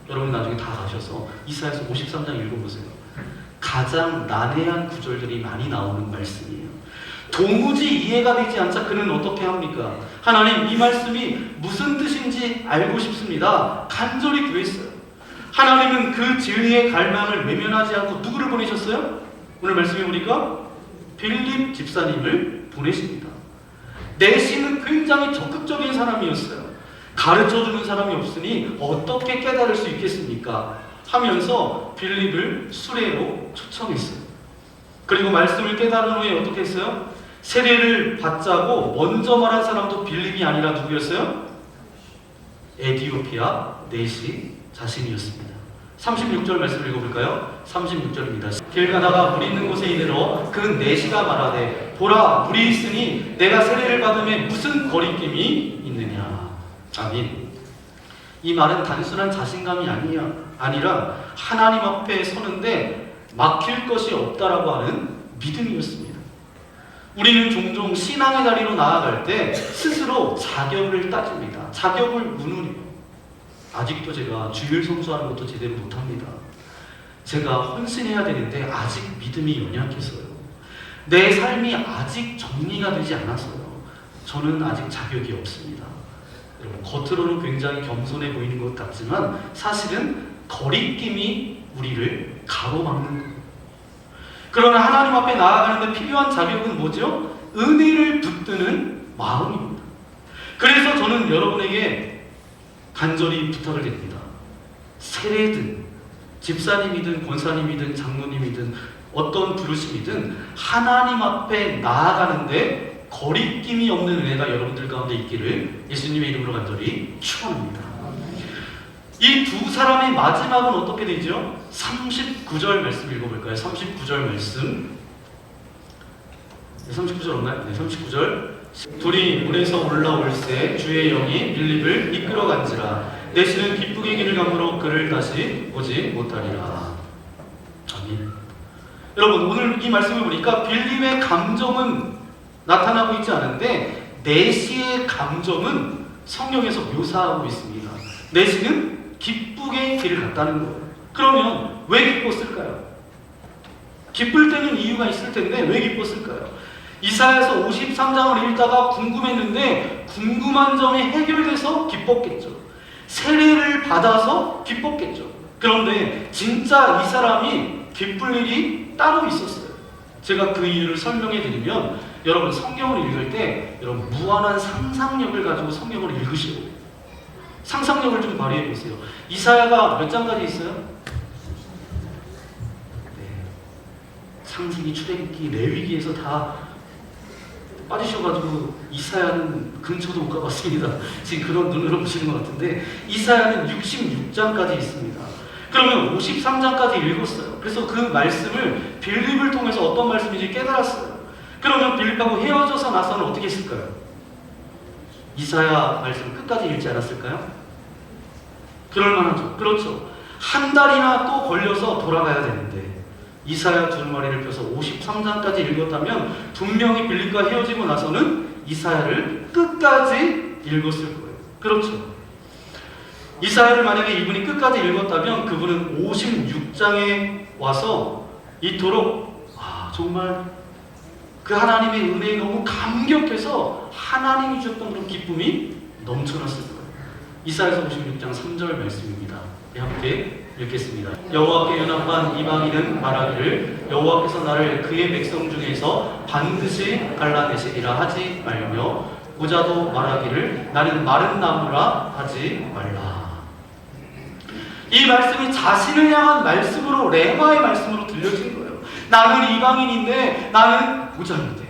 여러분 나중에 다 가셔서 이사야서 53장 읽어보세요. 가장 난해한 구절들이 많이 나오는 말씀이에요. 도무지 이해가 되지 않자 그는 어떻게 합니까? 하나님, 이 말씀이 무슨 뜻인지 알고 싶습니다. 간절히 구했어요. 하나님은 그 진리의 갈망을 외면하지 않고 누구를 보내셨어요? 오늘 말씀해 보니까 빌립 집사님을 보내십니다. 내시는 굉장히 적극적인 사람이었어요. 가르쳐주는 사람이 없으니 어떻게 깨달을 수 있겠습니까? 하면서 빌립을 수레로 초청했어요. 그리고 말씀을 깨달은 후에 어떻게 했어요? 세례를 받자고 먼저 말한 사람도 빌립이 아니라 누구였어요? 에디오피아 내시 자신이었습니다. 36절 말씀을 읽어볼까요? 36절입니다. 길 가다가 물 있는 곳에 이르러 그 내시가 말하되 보라 물이 있으니 내가 세례를 받음에 무슨 거리낌이 있느냐. 아멘. 이 말은 단순한 자신감이 아니라 하나님 앞에 서는데 막힐 것이 없다라고 하는 믿음이었습니다. 우리는 종종 신앙의 자리로 나아갈 때 스스로 자격을 따집니다. 자격을 묻는. 아직도 제가 주일 성수하는 것도 제대로 못합니다. 제가 헌신해야 되는데 아직 믿음이 연약해서요. 내 삶이 아직 정리가 되지 않아서요. 저는 아직 자격이 없습니다. 여러분, 겉으로는 굉장히 겸손해 보이는 것 같지만 사실은 거리낌이 우리를 가로막는 거예요. 그러나 하나님 앞에 나아가는데 필요한 자격은 뭐죠? 은혜를 붙드는 마음입니다. 그래서 저는 여러분에게 간절히 부탁을 드립니다. 세례든 집사님이든 권사님이든 장로님이든 어떤 부르심이든 하나님 앞에 나아가는데 거리낌이 없는 은혜가 여러분들 가운데 있기를 예수님의 이름으로 간절히 축원합니다. 이 두 사람의 마지막은 어떻게 되죠? 39절 말씀 읽어볼까요? 39절 말씀. 39절 없나요? 네, 39절. 둘이 문에서 올라올새 주의 영이 빌립을 이끌어간지라 내시는 기쁘게 길을 가므로 그를 다시 보지 못하리라. 아멘. 여러분, 오늘 이 말씀을 보니까 빌립의 감정은 나타나고 있지 않은데 내시의 감정은 성경에서 묘사하고 있습니다. 내시는 기쁘게 길을 갔다는 거예요. 그러면 왜 기뻤을까요? 기쁠 때는 이유가 있을 텐데 왜 기뻤을까요? 이사야서 53장을 읽다가 궁금했는데 궁금한 점이 해결돼서 기뻤겠죠. 세례를 받아서 기뻤겠죠. 그런데 진짜 이 사람이 기쁠 일이 따로 있었어요. 제가 그 이유를 설명해 드리면 여러분 성경을 읽을 때 여러분 무한한 상상력을 가지고 성경을 읽으시고 상상력을 좀 발휘해 보세요. 이사야가 몇 장까지 있어요? 네. 창세기, 출애굽기, 레위기에서 다 빠지셔가지고 이사야는 근처도 못 가봤습니다. 지금 그런 눈으로 보시는 것 같은데 이사야는 66장까지 있습니다. 그러면 53장까지 읽었어요. 그래서 그 말씀을 빌립을 통해서 어떤 말씀인지 깨달았어요. 그러면 빌립하고 헤어져서 나서는 어떻게 했을까요? 이사야 말씀 끝까지 읽지 않았을까요? 그럴만하죠. 그렇죠. 한 달이나 또 걸려서 돌아가야 되는데 이사야 두루마리를 펴서 53장까지 읽었다면 분명히 빌립과 헤어지고 나서는 이사야를 끝까지 읽었을 거예요. 그렇죠. 이사야를 만약에 이분이 끝까지 읽었다면 그분은 56장에 와서 이토록 정말 그 하나님의 은혜에 너무 감격해서 하나님이 주셨던 그런 기쁨이 넘쳐났을 거예요. 이사야서 56장 3절 말씀입니다. 함께 읽겠습니다. 여호와께 연합한 이방인은 말하기를 여호와께서 나를 그의 백성 중에서 반드시 갈라내시리라 하지 말며 고자도 말하기를 나는 마른 나무라 하지 말라. 이 말씀이 자신을 향한 말씀으로, 레마의 말씀으로 들려진 거예요. 나는 이방인인데, 나는 고자인데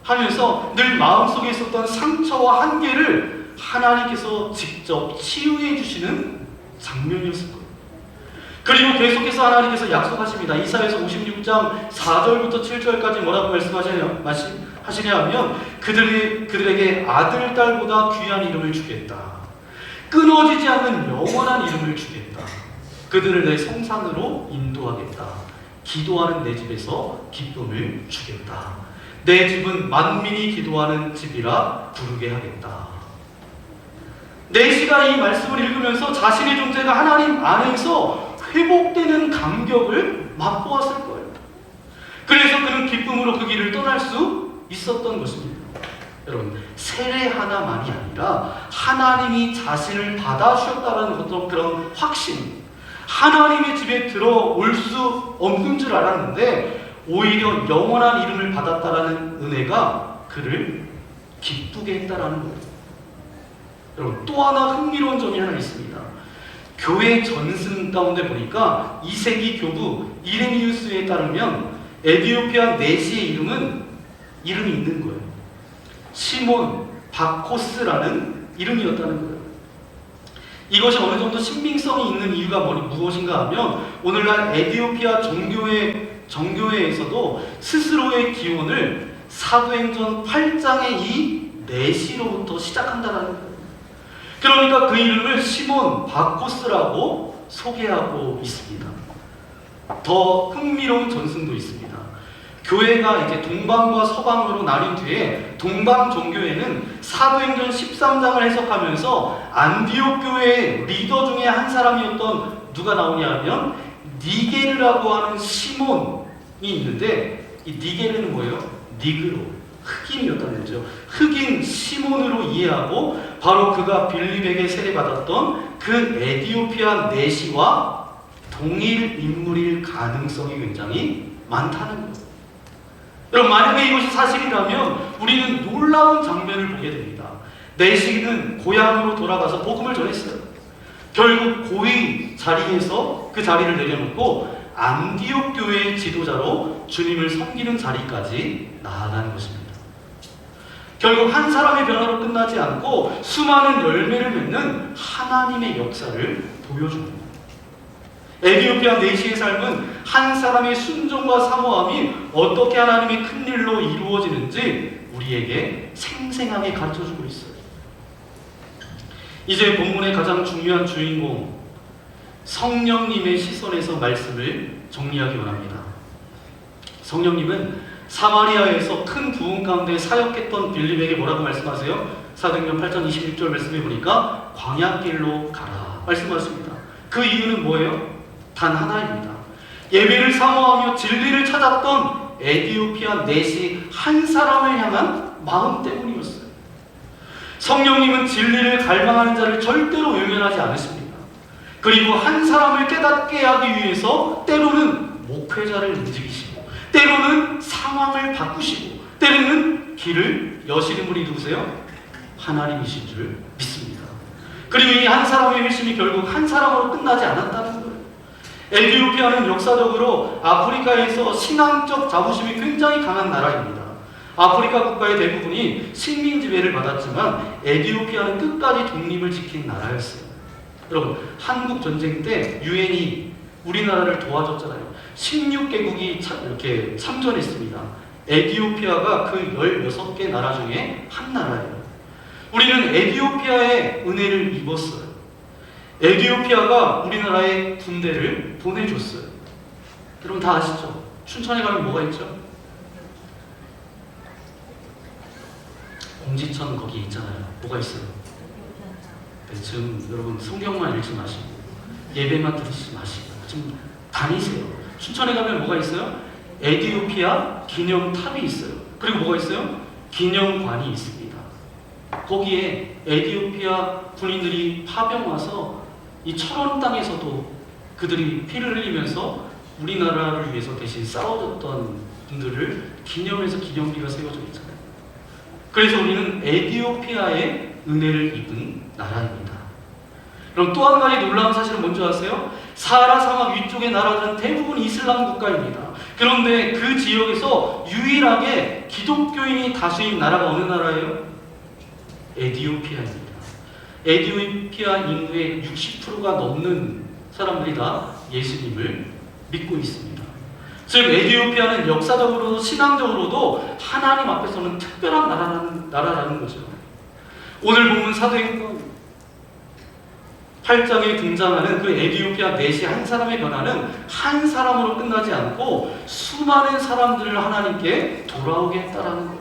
하면서 늘 마음속에 있었던 상처와 한계를 하나님께서 직접 치유해 주시는 장면이었을 거예요. 그리고 계속해서 하나님께서 약속하십니다. 이사야서 56장 4절부터 7절까지 뭐라고 말씀하시냐 하면 그들에게 아들, 딸보다 귀한 이름을 주겠다. 끊어지지 않는 영원한 이름을 주겠다. 그들을 내 성산으로 인도하겠다. 기도하는 내 집에서 기쁨을 주겠다. 내 집은 만민이 기도하는 집이라 부르게 하겠다. 내시가 이 말씀을 읽으면서 자신의 존재가 하나님 안에서 회복되는 감격을 맛보았을 거예요. 그래서 그는 기쁨으로 그 길을 떠날 수 있었던 것입니다. 여러분, 세례 하나만이 아니라 하나님이 자신을 받아주셨다는 어떤 그런 확신, 하나님의 집에 들어올 수 없는 줄 알았는데 오히려 영원한 이름을 받았다라는 은혜가 그를 기쁘게 했다라는 거예요. 여러분, 또 하나 흥미로운 점이 하나 있습니다. 교회 전승 가운데 보니까 2세기 교부 이레니우스에 따르면 에디오피아 내시의 이름이 있는 거예요. 시몬 바코스라는 이름이었다는 거예요. 이것이 어느 정도 신빙성이 있는 이유가 무엇인가 하면 오늘날 에디오피아 정교회에서도 스스로의 기원을 사도행전 8장의 이 내시로부터 시작한다는 거예요. 그러니까 그 이름을 시몬 바코스라고 소개하고 있습니다. 더 흥미로운 전승도 있습니다. 교회가 이제 동방과 서방으로 나뉜 뒤에 동방 종교회는 사도행전 13장을 해석하면서 안디옥 교회의 리더 중에 한 사람이었던 누가 나오냐 하면 니게르라고 하는 시몬이 있는데 이 니게르는 뭐예요? 니그로, 흑인이었다는 거죠. 흑인 시몬으로 이해하고 바로 그가 빌립에게 세례받았던 그 에디오피아 내시와 동일 인물일 가능성이 굉장히 많다는 거예요. 여러분, 만약에 이것이 사실이라면 우리는 놀라운 장면을 보게 됩니다. 내시는 고향으로 돌아가서 복음을 전했어요. 결국 고위 자리에서 그 자리를 내려놓고 안디옥 교회의 지도자로 주님을 섬기는 자리까지 나아가는 것입니다. 결국 한 사람의 변화로 끝나지 않고 수많은 열매를 맺는 하나님의 역사를 보여줍니다. 에디오피아 내시의 삶은 한 사람의 순종과 사모함이 어떻게 하나님의 큰 일로 이루어지는지 우리에게 생생하게 가르쳐주고 있어요. 이제 본문의 가장 중요한 주인공 성령님의 시선에서 말씀을 정리하기 원합니다. 성령님은 사마리아에서 큰 부흥 가운데 사역했던 빌립에게 뭐라고 말씀하세요? 사도행전 8장 26절 말씀해 보니까 광야길로 가라 말씀하십니다. 그 이유는 뭐예요? 단 하나입니다. 예배를 사모하며 진리를 찾았던 에디오피아 내시 한 사람을 향한 마음 때문이었어요. 성령님은 진리를 갈망하는 자를 절대로 외면하지 않으십니다. 그리고 한 사람을 깨닫게 하기 위해서 때로는 목회자를 움직이시고 때로는 상황을 바꾸시고 때로는 길을 여시는 분이 누구세요? 하나님이신 줄 믿습니다. 그리고 이 한 사람의 회심이 결국 한 사람으로 끝나지 않았다는 거예요. 에디오피아는 역사적으로 아프리카에서 신앙적 자부심이 굉장히 강한 나라입니다. 아프리카 국가의 대부분이 식민 지배를 받았지만 에디오피아는 끝까지 독립을 지킨 나라였어요. 여러분, 한국 전쟁 때 유엔이 우리나라를 도와줬잖아요. 16개국이 이렇게 참전했습니다. 에디오피아가 그 16개 나라 중에 한 나라예요. 우리는 에디오피아의 은혜를 입었어요. 에디오피아가 우리나라에 군대를 보내줬어요. 여러분 다 아시죠? 춘천에 가면 뭐가 있죠? 공지천 거기 있잖아요. 뭐가 있어요? 네, 지금 여러분 성경만 읽지 마시고 예배만 들으시지 마시고 지금 다니세요. 춘천에 가면 뭐가 있어요? 에티오피아 기념탑이 있어요. 그리고 뭐가 있어요? 기념관이 있습니다. 거기에 에티오피아 군인들이 파병 와서 이 철원 땅에서도 그들이 피를 흘리면서 우리나라를 위해서 대신 싸워줬던 분들을 기념해서 기념비가 세워져 있잖아요. 그래서 우리는 에티오피아의 은혜를 입은 나라입니다. 그럼 또 한 가지 놀라운 사실은 뭔지 아세요? 사하라 사막 위쪽의 나라들은 대부분 이슬람 국가입니다. 그런데 그 지역에서 유일하게 기독교인이 다수인 나라가 어느 나라예요? 에티오피아입니다. 에티오피아 인구의 60%가 넘는 사람들이 다 예수님을 믿고 있습니다. 즉 에티오피아는 역사적으로도 신앙적으로도 하나님 앞에서는 특별한 나라라는 거죠. 오늘 보면 사도행전 8장에 등장하는 그 에티오피아 내시 한 사람의 변화는 한 사람으로 끝나지 않고 수많은 사람들을 하나님께 돌아오게 했다라는 거예요.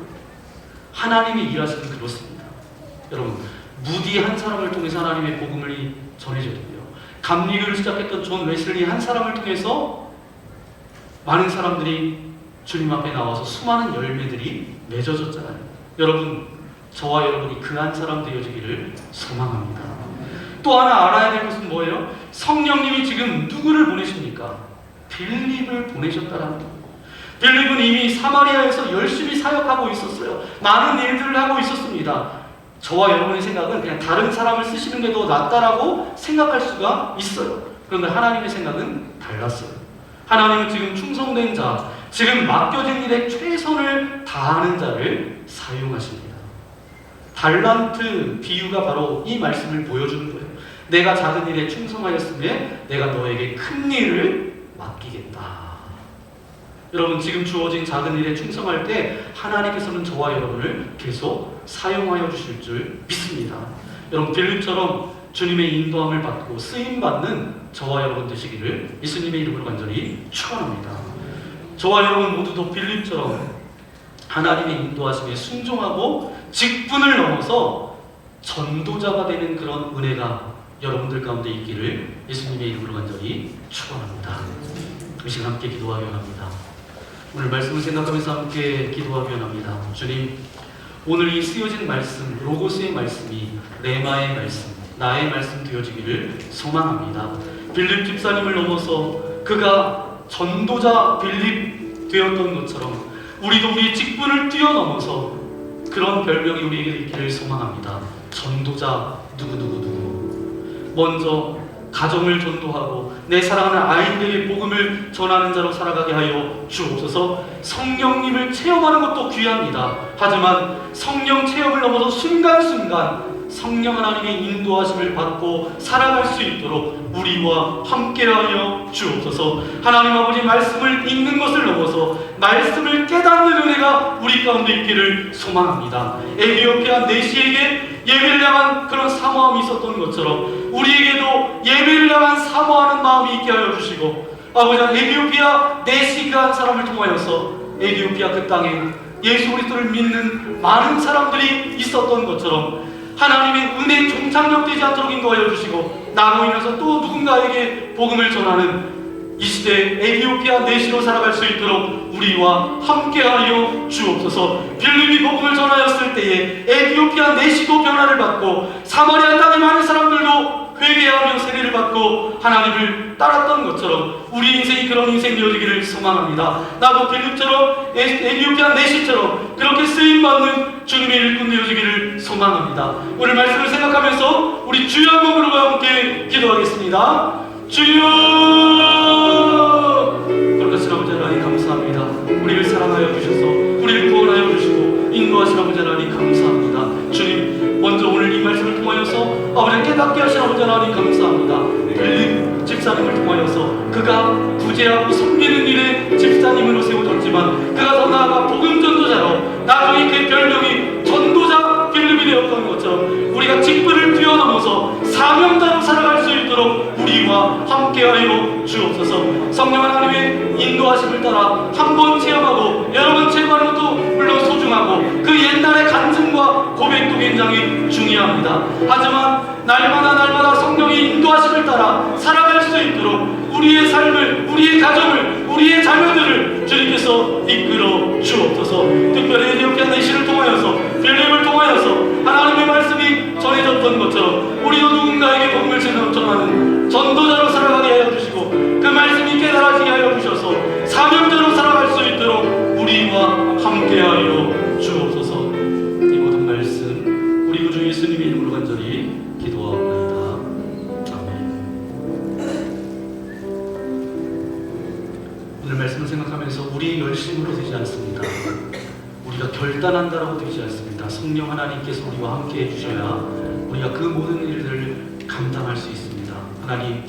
하나님의 일하시는 그렇습니다. 여러분, 무디 한 사람을 통해서 하나님의 복음을 전해졌고요. 감리교를 시작했던 존 웨슬리 한 사람을 통해서 많은 사람들이 주님 앞에 나와서 수많은 열매들이 맺어졌잖아요. 여러분, 저와 여러분이 그 한 사람 되어지기를 소망합니다. 또 하나 알아야 될 것은 뭐예요? 성령님이 지금 누구를 보내십니까? 빌립을 보내셨다라는 거예요. 빌립은 이미 사마리아에서 열심히 사역하고 있었어요. 많은 일들을 하고 있었습니다. 저와 여러분의 생각은 그냥 다른 사람을 쓰시는 게 더 낫다라고 생각할 수가 있어요. 그런데 하나님의 생각은 달랐어요. 하나님은 지금 충성된 자, 지금 맡겨진 일에 최선을 다하는 자를 사용하십니다. 달란트 비유가 바로 이 말씀을 보여주는 거예요. 내가 작은 일에 충성하였으면 내가 너에게 큰 일을 맡기겠다. 여러분, 지금 주어진 작은 일에 충성할 때 하나님께서는 저와 여러분을 계속 사용하여 주실 줄 믿습니다. 여러분, 빌립처럼 주님의 인도함을 받고 쓰임받는 저와 여러분 되시기를 예수님의 이름으로 간절히 축원합니다. 저와 여러분 모두도 빌립처럼 하나님의 인도하심에 순종하고 직분을 넘어서 전도자가 되는 그런 은혜가 여러분들 가운데 있기를 예수님의 이름으로 간절히 축원합니다. 이 시간 함께 기도하기 원합니다. 오늘 말씀을 생각하면서 함께 기도하기 원합니다. 주님, 오늘 이 쓰여진 말씀, 로고스의 말씀이 레마의 말씀, 나의 말씀 되어지기를 소망합니다. 빌립 집사님을 넘어서 그가 전도자 빌립 되었던 것처럼 우리도 우리의 직분을 뛰어넘어서 그런 별명이 우리에게 있기를 소망합니다. 전도자 누구누구누구. 먼저 가정을 전도하고 내 사랑하는 아이들에게 복음을 전하는 자로 살아가게 하여 주옵소서. 성령님을 체험하는 것도 귀합니다. 하지만 성령 체험을 넘어서 순간순간 성령 하나님의 인도하심을 받고 살아갈 수 있도록 우리와 함께하여 주옵소서. 하나님 아버지 말씀을 읽는 것을 넘어서 말씀을 깨닫는 은혜가 우리 가운데 있기를 소망합니다. 에티오피아 내시에게 예배를 향한 그런 사모함이 있었던 것처럼 우리에게도 예배를 향한 사모하는 마음이 있게 하여 주시고, 아버지, 에티오피아 내시 그 한 사람을 통하여서 에티오피아 그 땅에 예수 그리스도를 믿는 많은 사람들이 있었던 것처럼 하나님의 은혜에 종착역되지 않도록 인도하여 주시고, 나로 인해서 또 누군가에게 복음을 전하는 이 시대 에티오피아 내시로 살아갈 수 있도록 우리와 함께하여 주옵소서. 빌립이 복음을 전하였을 때에 에티오피아 내시도 변화를 받고 사마리아 땅의 많은 사람들도 회개하며 세례를 받고 하나님을 따랐던 것처럼 우리 인생이 그런 인생 되어지기를 소망합니다. 나도 빌립처럼 에티오피아 내시처럼 그렇게 쓰임받는 주님의 일꾼 되어지기를 소망합니다. 오늘 말씀을 생각하면서 우리 주여 한 번으로 함께 기도하겠습니다. 주여! 거룩하신 아버지 하나님 감사합니다. 우리를 사랑하여 주셔서 우리를 구원하여 주시고 인도하신 아버지 하나님 감사합니다. 주님, 먼저 오늘 이 말씀을 통하여서 아버지 깨닫게 하신 아버지 하나님 감사합니다. 빌립 집사님을 통하여서 그가 구제하고 섬기는 일에 집사님으로 세워졌지만 그가 더 나아가 복음 전도자로 나중에 그 별명이 전도자 빌립이 되었던 것처럼 우리가 직분을 뛰어넘어서 사명자로 살아갈 수 있도록 우리와 우리와 함께하여 주옵소서. 성령 하나님의 인도하심을 따라 한 번 체험하고 여러 번 체험하는 것도 물론 소중하고 그 옛날의 간증과 고백도 굉장히 중요합니다. 하지만 날마다 성령의 인도하심을 따라 살아갈 수 있도록 우리의 삶을, 우리의 가정을, 우리의 자녀들을 주님께서 이끌어 주옵소서. 특별히 에티오피아 내시를 통하여서, 필립을 통하여서 하나님의 말씀이 전해졌던 것처럼 우리도 누군가에게 복음을 전하는 전도자로 살아가게 하여 주시고, 그 말씀이 깨달아지게 하여 주셔서 사명자로 살아갈 수 있도록 우리와 함께하여 주옵소서. 이 모든 말씀 우리 구주 예수님의 이름으로 간절히 기도하옵나이다. 오늘 말씀을 생각하면서 우리의 열심으로 되지 않습니다. 우리가 결단한다라고 되지 않습니다. 성령 하나님께서 우리와 함께 해주셔야 우리가 그 모든 일들을 감당할 수 있습니다. 하나님,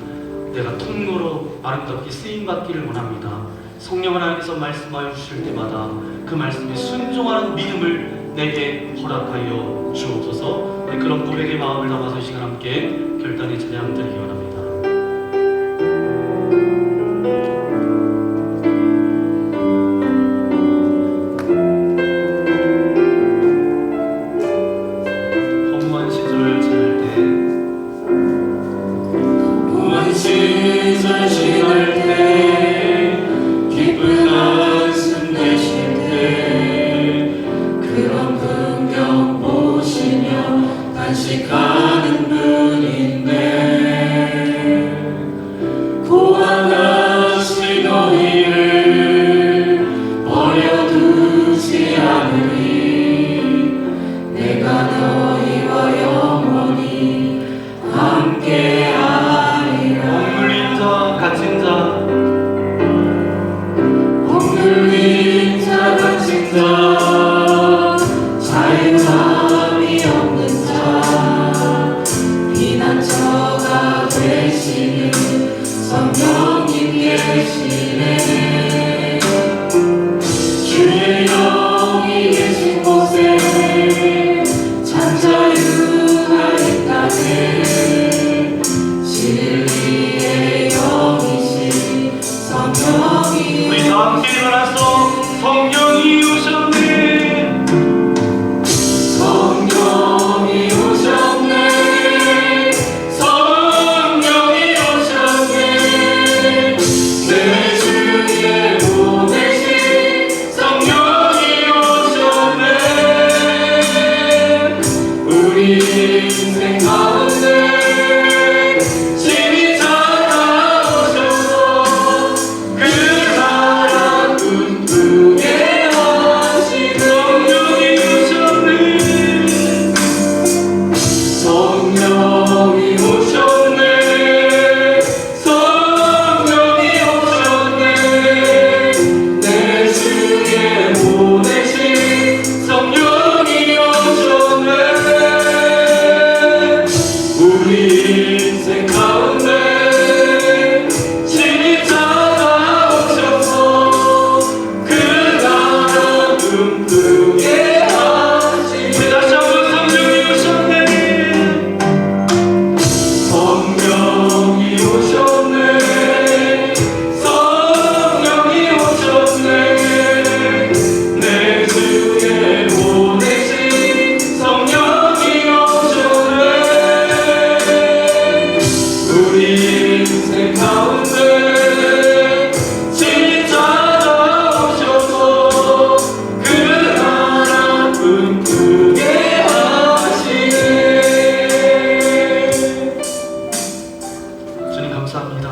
내가 통로로 아름답게 쓰임받기를 원합니다. 성령 하나님께서 말씀하여 주실 때마다 그 말씀에 순종하는 믿음을 내게 허락하여 주옵소서. 그런 고백의 마음을 담아서 이 시간 함께 결단의 찬양 드리기 원합니다. 간직하는 분인데 고와 같이 너희를 버려두지 않으리. 내가 너희와 영원히 함께하리라. 억눌린 자 갇힌 자 억눌린 자 갇힌 자 자유함이 없는 피난처가 되시는 성령님 계시네. 주의 영이 계신 곳에 잠자유하겠다네. 진리의 영이신 성령이 우리 다 함께 일어나서 성령이 오셨네. 성령이 오셨네. 성령이 오셨네. 내 주에 보내신 성령이 오셨네. 우리 인생 가운데 진히 찾아오셔서 그 사랑 꿈꾸게 하시는 성령이 오셨네. 성령이 오셨네. 성령이 오셨네. 내 주에 보내신 성령이 오셨네. 우리 인생 가운데 진히 찾아오셔서 그 나라 꿈꾸게 하시는 다시 한번 성령이 오셨네. 성령이 오셨네. 성령이 오셨네. 내 주에 보내신 성령이 오셨네. 우리 인생 가운데 진히 찾아오셔서 그 나라 꿈꾸게 하시네. 주님 감사합니다.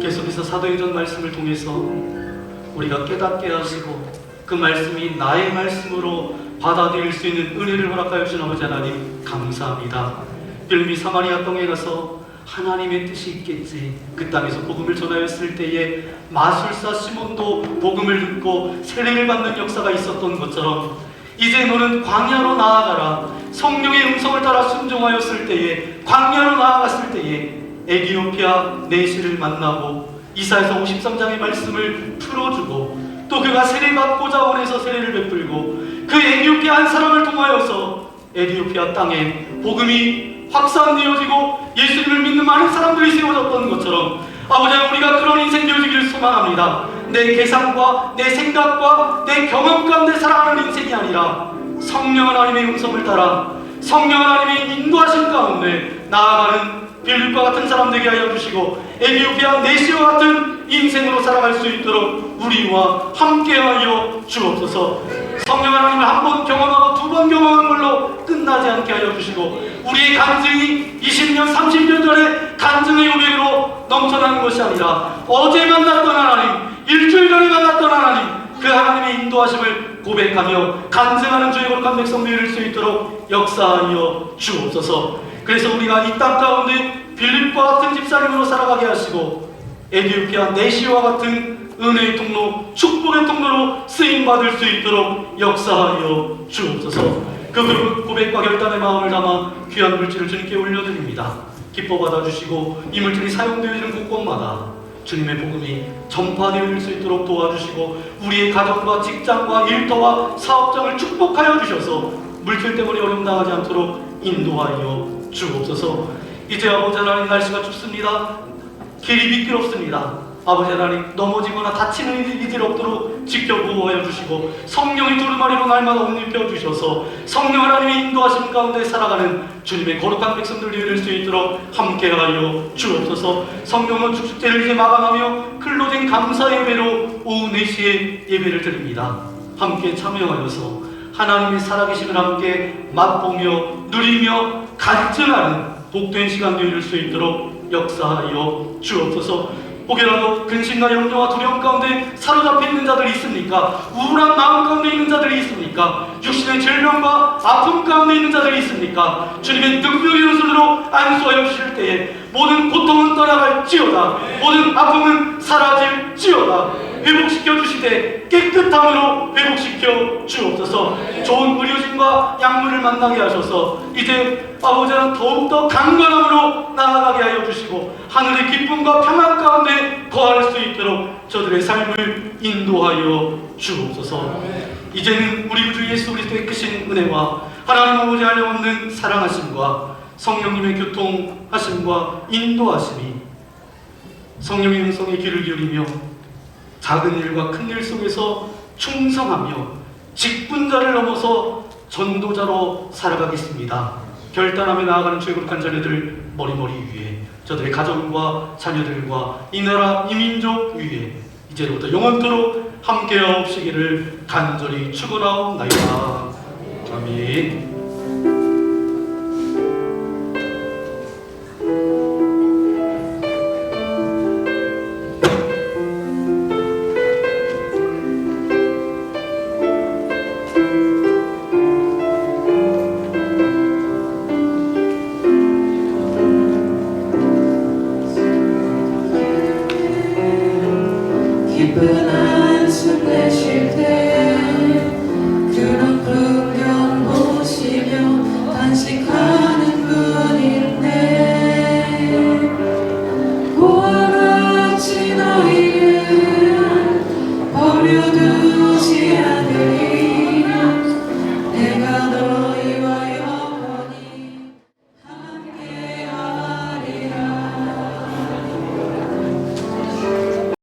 계속해서 사도행전 말씀을 통해서 우리가 깨닫게 하시고 그 말씀이 나의 말씀으로 받아들일 수 있는 은혜를 허락하여 주신 아버지 하나님 감사합니다. 빌립이 사마리아 땅에 가서 하나님의 뜻이 있겠지, 그 땅에서 복음을 전하였을 때에 마술사 시몬도 복음을 듣고 세례를 받는 역사가 있었던 것처럼 이제 너는 광야로 나아가라. 성령의 음성을 따라 순종하였을 때에, 광야로 나아갔을 때에 에티오피아 내시를 만나고 이사야서 53장의 말씀을 풀어주고, 또 그가 세례받고자 원해서 세례를 베풀고 그 에티오피아 한 사람을 통하여서 에티오피아 땅에 복음이 확산되어지고 예수님을 믿는 많은 사람들이 세워졌던 것처럼 아버지 하나님, 우리가 그런 인생 되어지기를 소망합니다. 내 계산과 내 생각과 내 경험 가운데 살아가는 인생이 아니라 성령 하나님의 음성을 따라 성령 하나님의 인도하심 가운데 나아가는 빌립과 같은 사람 되게 하여 주시고 에티오피아 네시와 같은 인생으로 살아갈 수 있도록 우리와 함께하여 주옵소서. 성령 하나님을 한 번 경험하고 두 번 경험한 걸로 끝나지 않게 하여 주시고 우리의 간증이 20년 30년 전에 간증의 고백으로 넘쳐나는 것이 아니라 어제 만났던 하나님, 일주일 전에 만났던 하나님, 그 하나님의 인도하심을 고백하며 간증하는 주의 거룩한 백성 되릴 수 있도록 역사하여 주옵소서. 그래서 우리가 이 땅 가운데 빌립과 같은 집사님으로 살아가게 하시고 에티오피아 네시와 같은 은혜의 통로, 축복의 통로로 쓰임받을 수 있도록 역사하여 주옵소서. 그 고백과 결단의 마음을 담아 귀한 물질을 주님께 올려드립니다. 기뻐 받아주시고 이 물질이 사용되어지는 곳곳마다 주님의 복음이 전파되어질 수 있도록 도와주시고 우리의 가정과 직장과 일터와 사업장을 축복하여 주셔서 물질 때문에 어려움 당하지 않도록 인도하여 주옵소서. 이제 아버지 하나님, 날씨가 춥습니다. 길이 미끄럽습니다. 아버지 하나님, 넘어지거나 다치는 이들 없도록 지켜보호하여 주시고 성령의 두루마리로 날마다 옷 입혀주셔서 성령 하나님의 인도하심 가운데 살아가는 주님의 거룩한 백성들 되릴 수 있도록 함께하여 주옵소서. 성령은 축제를 이제 마감하며 클로징 감사 예배로 오후 4시에 예배를 드립니다. 함께 참여하여서 하나님의 살아계심을 함께 맛보며 누리며 간증하는 복된 시간 되릴 수 있도록 역사하여 주옵소서. 혹여라도 근심과 염려와 두려움 가운데 사로잡혀 있는 자들이 있습니까? 우울한 마음 가운데 있는 자들이 있습니까? 육신의 질병과 아픔 가운데 있는 자들이 있습니까? 주님의 능력의 손으로 안수하여 주실 때에 모든 고통은 떠나갈지어다, 모든 아픔은 사라질지어다, 회복시켜 주시되 깨끗함으로 회복시켜 주옵소서. 좋은 의료진과 약물을 만나게 하셔서 이제 아버지는 더욱더 강건함으로 나아가게 하여 주시고 하늘의 기쁨과 평안 가운데 거할 수 있도록 저들의 삶을 인도하여 주옵소서. 이제는 우리 구주 예수 그리스도의 크신 은혜와 하나님 아버지 안에 없는 사랑하심과 성령님의 교통하심과 인도하심이 성령의 음성에 귀를 기울이며 작은 일과 큰 일 속에서 충성하며 직분자를 넘어서 전도자로 살아가겠습니다. 결단하며 나아가는 주의 거룩한 자녀들 머리머리 위에, 저들의 가정과 자녀들과 이 나라 이 민족 위에 이제부터 영원토록 함께하옵시기를 간절히 축원하옵나이다. 아멘. 기쁜 한숨 내쉴 때 그런 풍경 보시며 단식하는 분인데 보아같이 너희를 버려둔